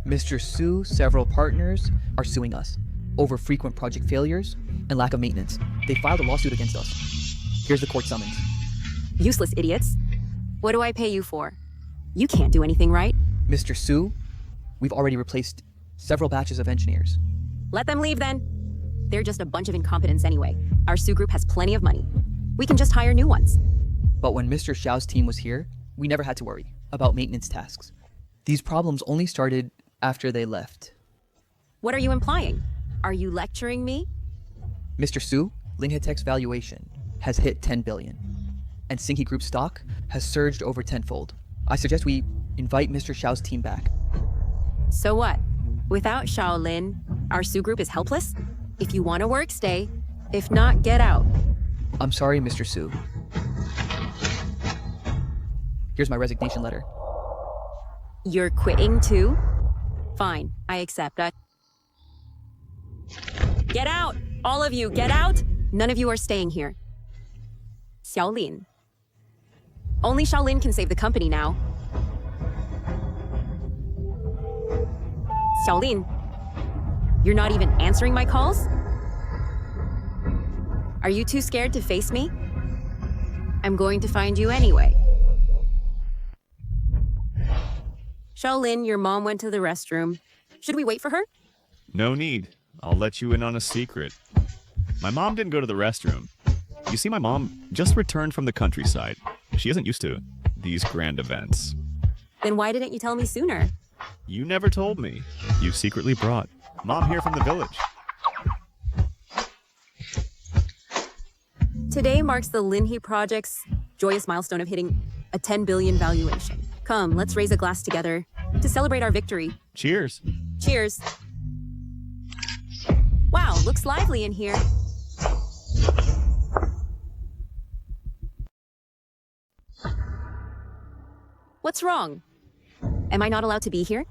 Mr. Su, several partners are suing us over frequent project failures and lack of maintenance. They filed a lawsuit against us. Here's the court summons. Useless idiots. What do I pay you for? You can't do anything right. Mr. Su, we've already replaced several batches of engineers. Let them leave then. They're just a bunch of incompetents anyway. Our Su group has plenty of money. We can just hire new ones. But when Mr. Xiao's team was here, we never had to worry about maintenance tasks. These problems only started after they left. What are you implying? Are you lecturing me? Mr. Su, Lingitech's valuation has hit 10 billion, and Xinghe Group stock has surged over tenfold. I suggest we invite Mr. Xiao's team back. So what? Without Shaolin, our Su group is helpless? If you want to work, stay. If not, get out. I'm sorry, Mr. Su. Here's my resignation letter. You're quitting too? Fine, I accept. Get out! All of you, get out! None of you are staying here. Xiaolin. Only Shaolin can save the company now. Xiaolin, you're not even answering my calls? Are you too scared to face me? I'm going to find you anyway. Shaolin, your mom went to the restroom. Should we wait for her? No need. I'll let you in on a secret. My mom didn't go to the restroom. You see, my mom just returned from the countryside. She isn't used to these grand events. Then why didn't you tell me sooner? You never told me. You secretly brought Mom here from the village. Today marks the Linyi project's joyous milestone of hitting a 10 billion valuation. Come, let's raise a glass together to celebrate our victory. Cheers. Cheers. Wow, looks lively in here. What's wrong? Am I not allowed to be here?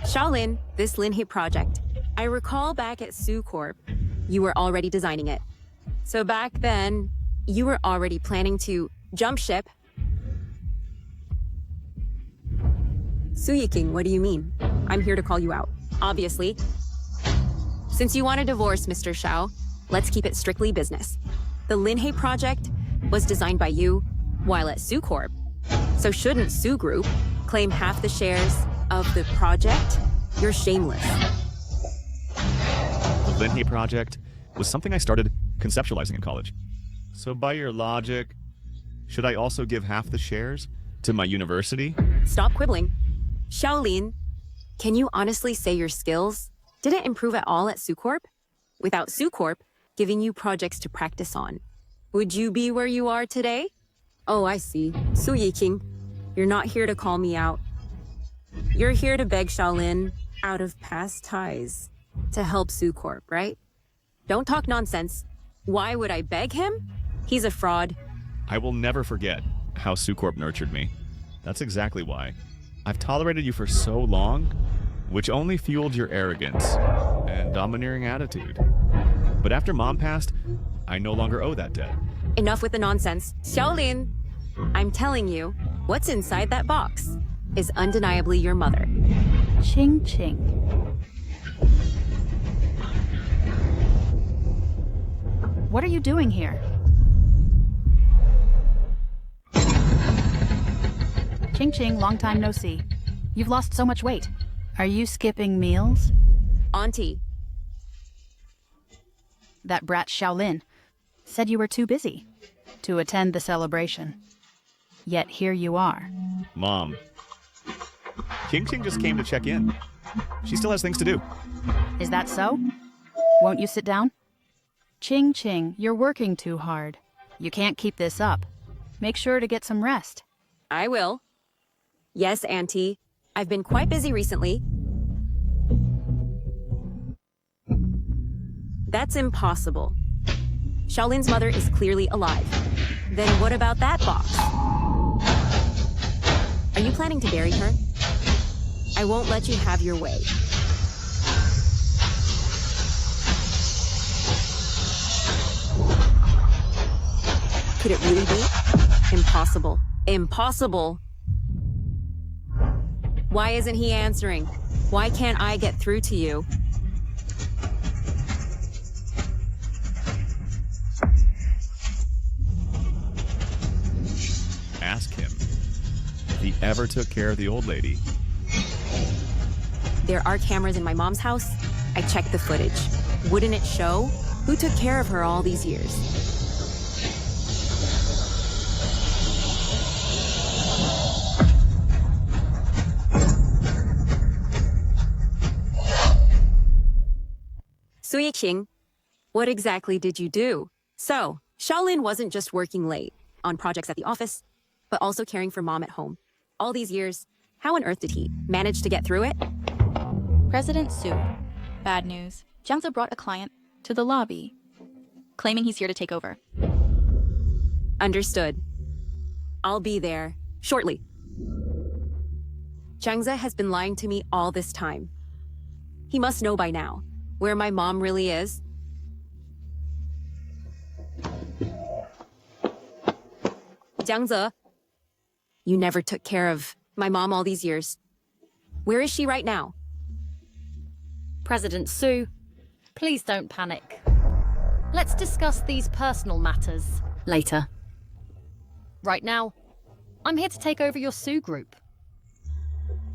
Shaolin, this Linyi project. I recall back at Sue Corp, you were already designing it. So back then, you were already planning to jump ship. Suyiking, what do you mean? I'm here to call you out, obviously. Since you want a divorce, Mr. Shao, let's keep it strictly business. The Linyi project was designed by you while at Sue Corp. So shouldn't Sue Group claim half the shares of the project? You're shameless. The Linyi project was something I started conceptualizing in college. So by your logic, should I also give half the shares to my university? Stop quibbling. Shaolin, can you honestly say your skills didn't improve at all at Sue Corp? Without Sue Corp giving you projects to practice on, would you be where you are today? Oh, I see. Su Yiqing, you're not here to call me out. You're here to beg Shaolin out of past ties to help Sue Corp, right? Don't talk nonsense. Why would I beg him? He's a fraud. I will never forget how Sue Corp nurtured me. That's exactly why. I've tolerated you for so long, which only fueled your arrogance and domineering attitude. But after Mom passed, I no longer owe that debt. Enough with the nonsense. Shaolin, I'm telling you, what's inside that box is undeniably your mother. Ching ching. What are you doing here? Ching ching, long time no see. You've lost so much weight. Are you skipping meals? Auntie. That brat Shaolin said you were too busy to attend the celebration. Yet here you are. Mom. King Ching just came to check in. She still has things to do. Is that so? Won't you sit down? Ching Ching, you're working too hard. You can't keep this up. Make sure to get some rest. I will. Yes, Auntie. I've been quite busy recently. That's impossible. Shaolin's mother is clearly alive. Then what about that box? Are you planning to bury her? I won't let you have your way. Could it really be? Impossible. Impossible. Why isn't he answering? Why can't I get through to you? Ask him if he ever took care of the old lady. There are cameras in my mom's house. I checked the footage. Wouldn't it show? Who took care of her all these years? Su Yiqing, what exactly did you do? So, Shaolin wasn't just working late on projects at the office, but also caring for Mom at home. All these years, how on earth did he manage to get through it? President Su. Bad news. Jiangze brought a client to the lobby, claiming he's here to take over. Understood. I'll be there shortly. Jiangze has been lying to me all this time. He must know by now where my mom really is. Jiangze, you never took care of my mom all these years. Where is she right now? President Su, please don't panic. Let's discuss these personal matters later. Right now, I'm here to take over your Su group.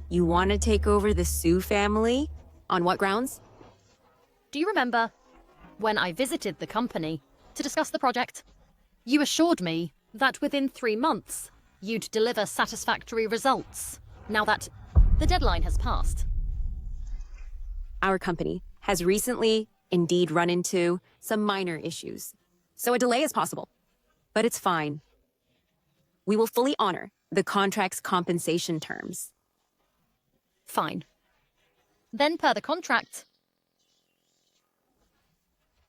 You want to take over the Su family? On what grounds? Do you remember when I visited the company to discuss the project? You assured me that within 3 months, you'd deliver satisfactory results, now that the deadline has passed. our company has recently indeed run into some minor issues, so a delay is possible. But it's fine. We will fully honor the contract's compensation terms. Fine. Then, per the contract,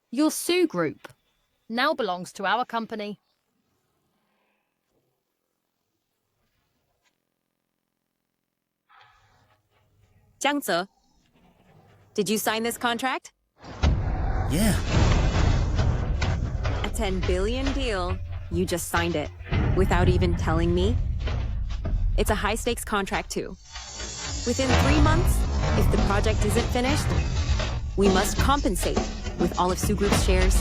your Sue Group now belongs to our company. Jiangze, did you sign this contract? Yeah. A 10 billion deal. You just signed it without even telling me. It's a high-stakes contract, too. Within 3 months, if the project isn't finished, we must compensate with all of Sue Group's shares.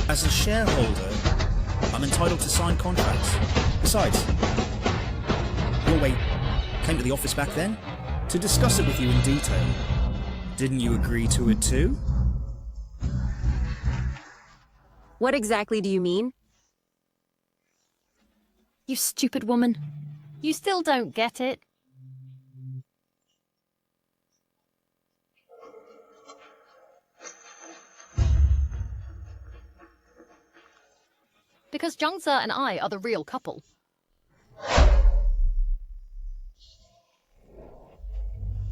As a shareholder, I'm entitled to sign contracts. Besides, Norway came to the office back then to discuss it with you in detail. Didn't you agree to it too? What exactly do you mean? You stupid woman. You still don't get it. Because Jiangze and I are the real couple.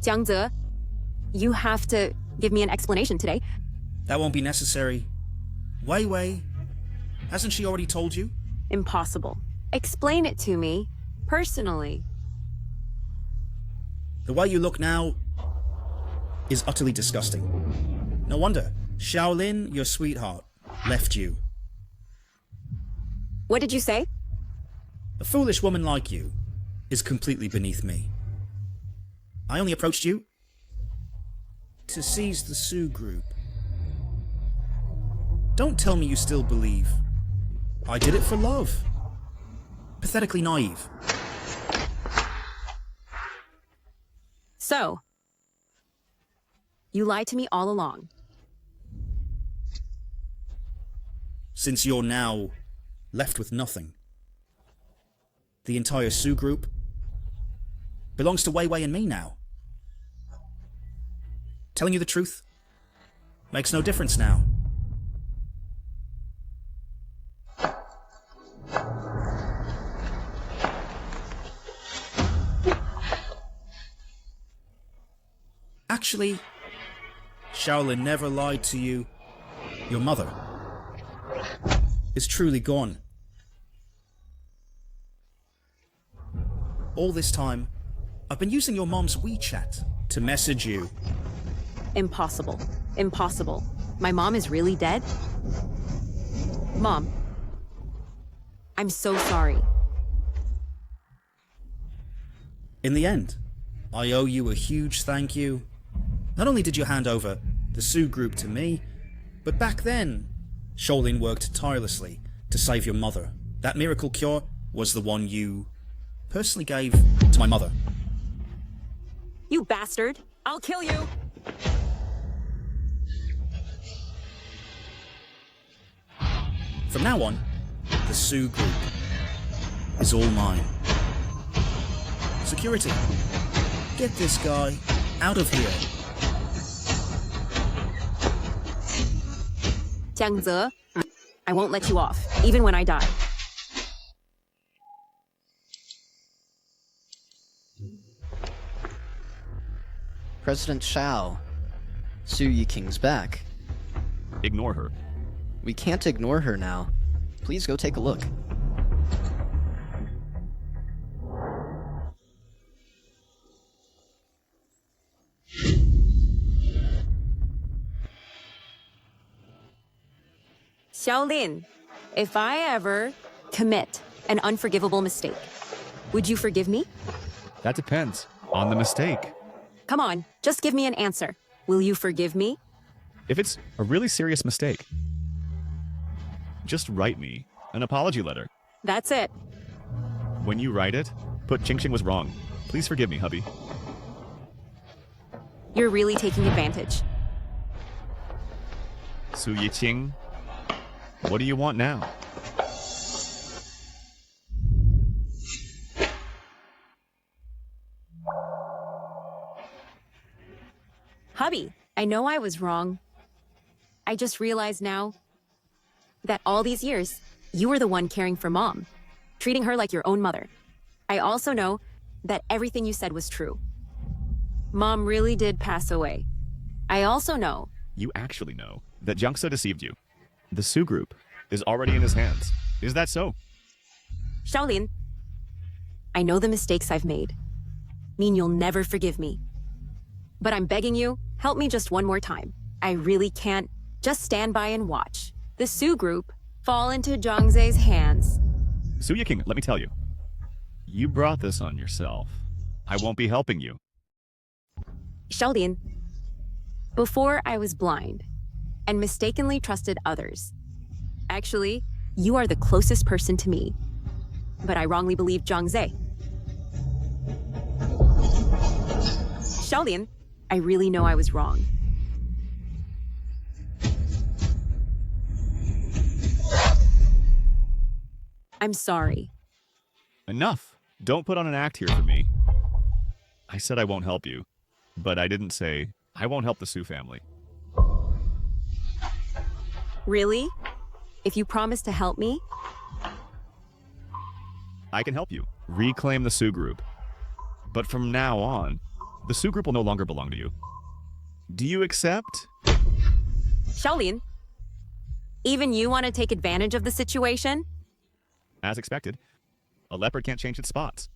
Jiangze, you have to give me an explanation today. That won't be necessary. Wei Wei, hasn't she already told you? Impossible. Explain it to me, personally. The way you look now is utterly disgusting. No wonder Shaolin, your sweetheart, left you. What did you say? A foolish woman like you is completely beneath me. I only approached you to seize the Sue Group. Don't tell me you still believe I did it for love. Pathetically naive. So, you lied to me all along. Since you're now left with nothing, the entire Sue Group belongs to Wei Wei and me now. Telling you the truth makes no difference now. Actually, Shaolin never lied to you. Your mother is truly gone. All this time, I've been using your mom's WeChat to message you. Impossible. Impossible. My mom is really dead? Mom, I'm so sorry. In the end, I owe you a huge thank you. Not only did you hand over the Sue Group to me, but back then, Shaolin worked tirelessly to save your mother. That miracle cure was the one you personally gave to my mother. You bastard! I'll kill you! From now on, the Sue Group is all mine. Security, get this guy out of here. Jiangze, I won't let you off, even when I die. President Shao, Su Yiking's back. Ignore her. We can't ignore her now. Please go take a look. Shaolin, if I ever commit an unforgivable mistake, would you forgive me? That depends on the mistake. Come on, just give me an answer. Will you forgive me? If it's a really serious mistake, just write me an apology letter. That's it. When you write it, put Ching Ching was wrong. Please forgive me, hubby. You're really taking advantage. Su Yiqing, what do you want now? Hubby, I know I was wrong. I just realized now that all these years, you were the one caring for Mom, treating her like your own mother. I also know that everything you said was true. Mom really did pass away. I also know... You actually know that Jungsa deceived you. The Sue Group is already in his hands. Is that so? Shaolin, I know the mistakes I've made mean you'll never forgive me. But I'm begging you, help me just one more time. I really can't just stand by and watch the Sue Group fall into Zhangze's hands. Suya King, let me tell you. You brought this on yourself. I won't be helping you. Shaolin, before I was blind and mistakenly trusted others. Actually, you are the closest person to me. But I wrongly believed Zhangze. Shaolin, I really know I was wrong. I'm sorry. Enough. Don't put on an act here for me. I said I won't help you, but I didn't say I won't help the Sue family. Really? If you promise to help me? I can help you reclaim the Sue Group. But from now on, the Sue Group will no longer belong to you. Do you accept? Shaolin, even you want to take advantage of the situation? As expected, a leopard can't change its spots.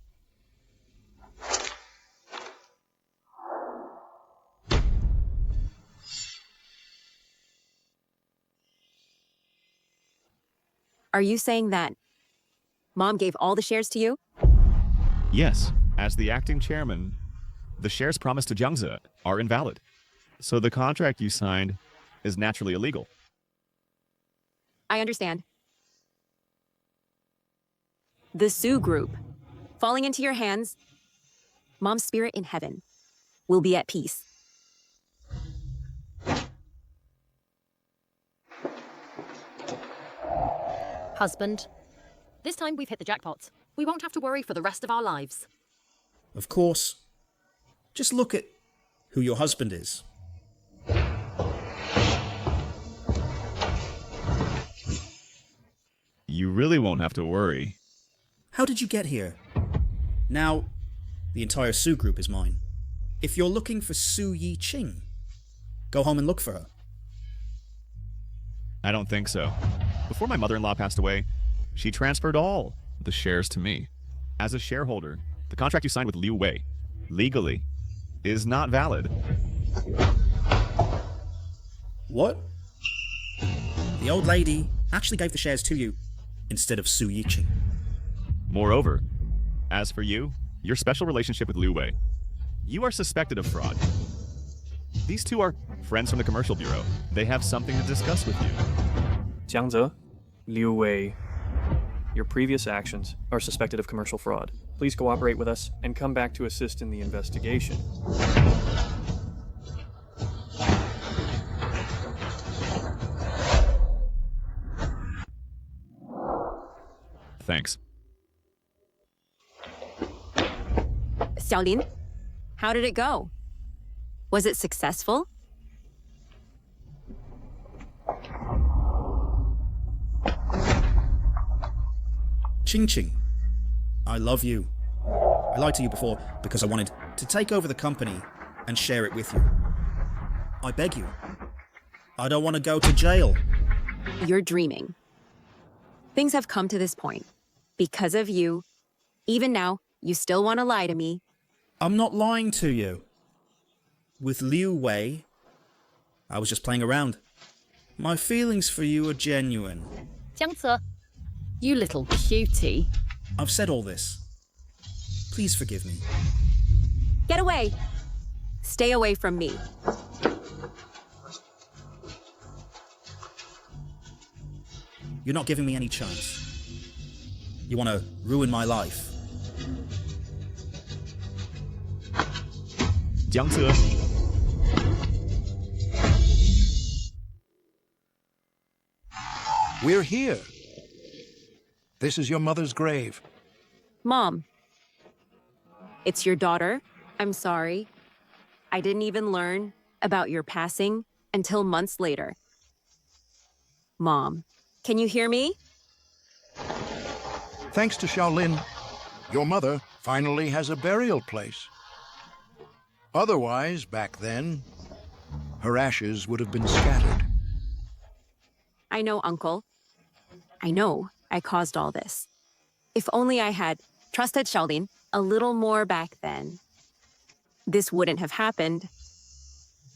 Are you saying that Mom gave all the shares to you? Yes, as the acting chairman, the shares promised to Jungza are invalid. So the contract you signed is naturally illegal. I understand. The Sue Group, falling into your hands, Mom's spirit in heaven will be at peace. Husband, this time we've hit the jackpot. We won't have to worry for the rest of our lives. Of course. Just look at who your husband is. You really won't have to worry. How did you get here? Now, the entire Sue Group is mine. If you're looking for Su Yi Ching, go home and look for her. I don't think so. Before my mother-in-law passed away, she transferred all the shares to me. As a shareholder, the contract you signed with Liu Wei, legally, is not valid. What? The old lady actually gave the shares to you instead of Su Yiqing. Moreover, as for you, your special relationship with Liu Wei, you are suspected of fraud. These two are friends from the commercial bureau. They have something to discuss with you. Jiangze, Liu Wei, your previous actions are suspected of commercial fraud. Please cooperate with us and come back to assist in the investigation. Thanks. Xiaolin, how did it go? Was it successful? Ching Ching, I love you. I lied to you before because I wanted to take over the company and share it with you. I beg you. I don't want to go to jail. You're dreaming. Things have come to this point. Because of you. Even now, you still want to lie to me. I'm not lying to you. With Liu Wei, I was just playing around. My feelings for you are genuine. Jiangze, you little cutie. I've said all this. Please forgive me. Get away! Stay away from me. You're not giving me any chance. You want to ruin my life. Jiangze. We're here. This is your mother's grave. Mom. It's your daughter. I'm sorry. I didn't even learn about your passing until months later. Mom, can you hear me? Thanks to Shaolin, your mother finally has a burial place. Otherwise, back then, her ashes would have been scattered. I know, Uncle. I know I caused all this. If only I had trusted Shaolin a little more back then, this wouldn't have happened.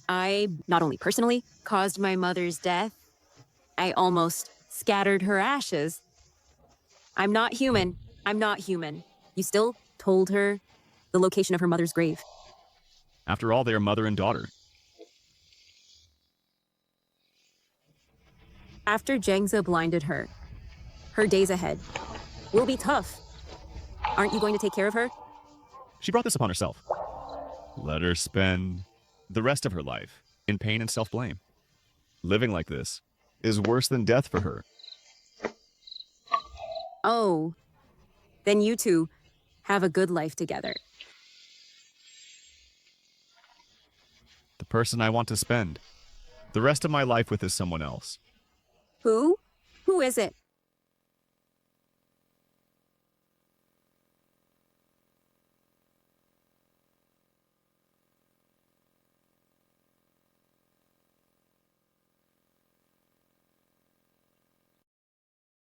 I not only personally caused my mother's death, I almost scattered her ashes. I'm not human. I'm not human. You still told her the location of her mother's grave. After all, they are mother and daughter. After Jangza blinded her, her days ahead will be tough. Aren't you going to take care of her? She brought this upon herself. Let her spend the rest of her life in pain and self-blame. Living like this is worse than death for her. Oh, then you two have a good life together. The person I want to spend the rest of my life with is someone else. Who? Who is it?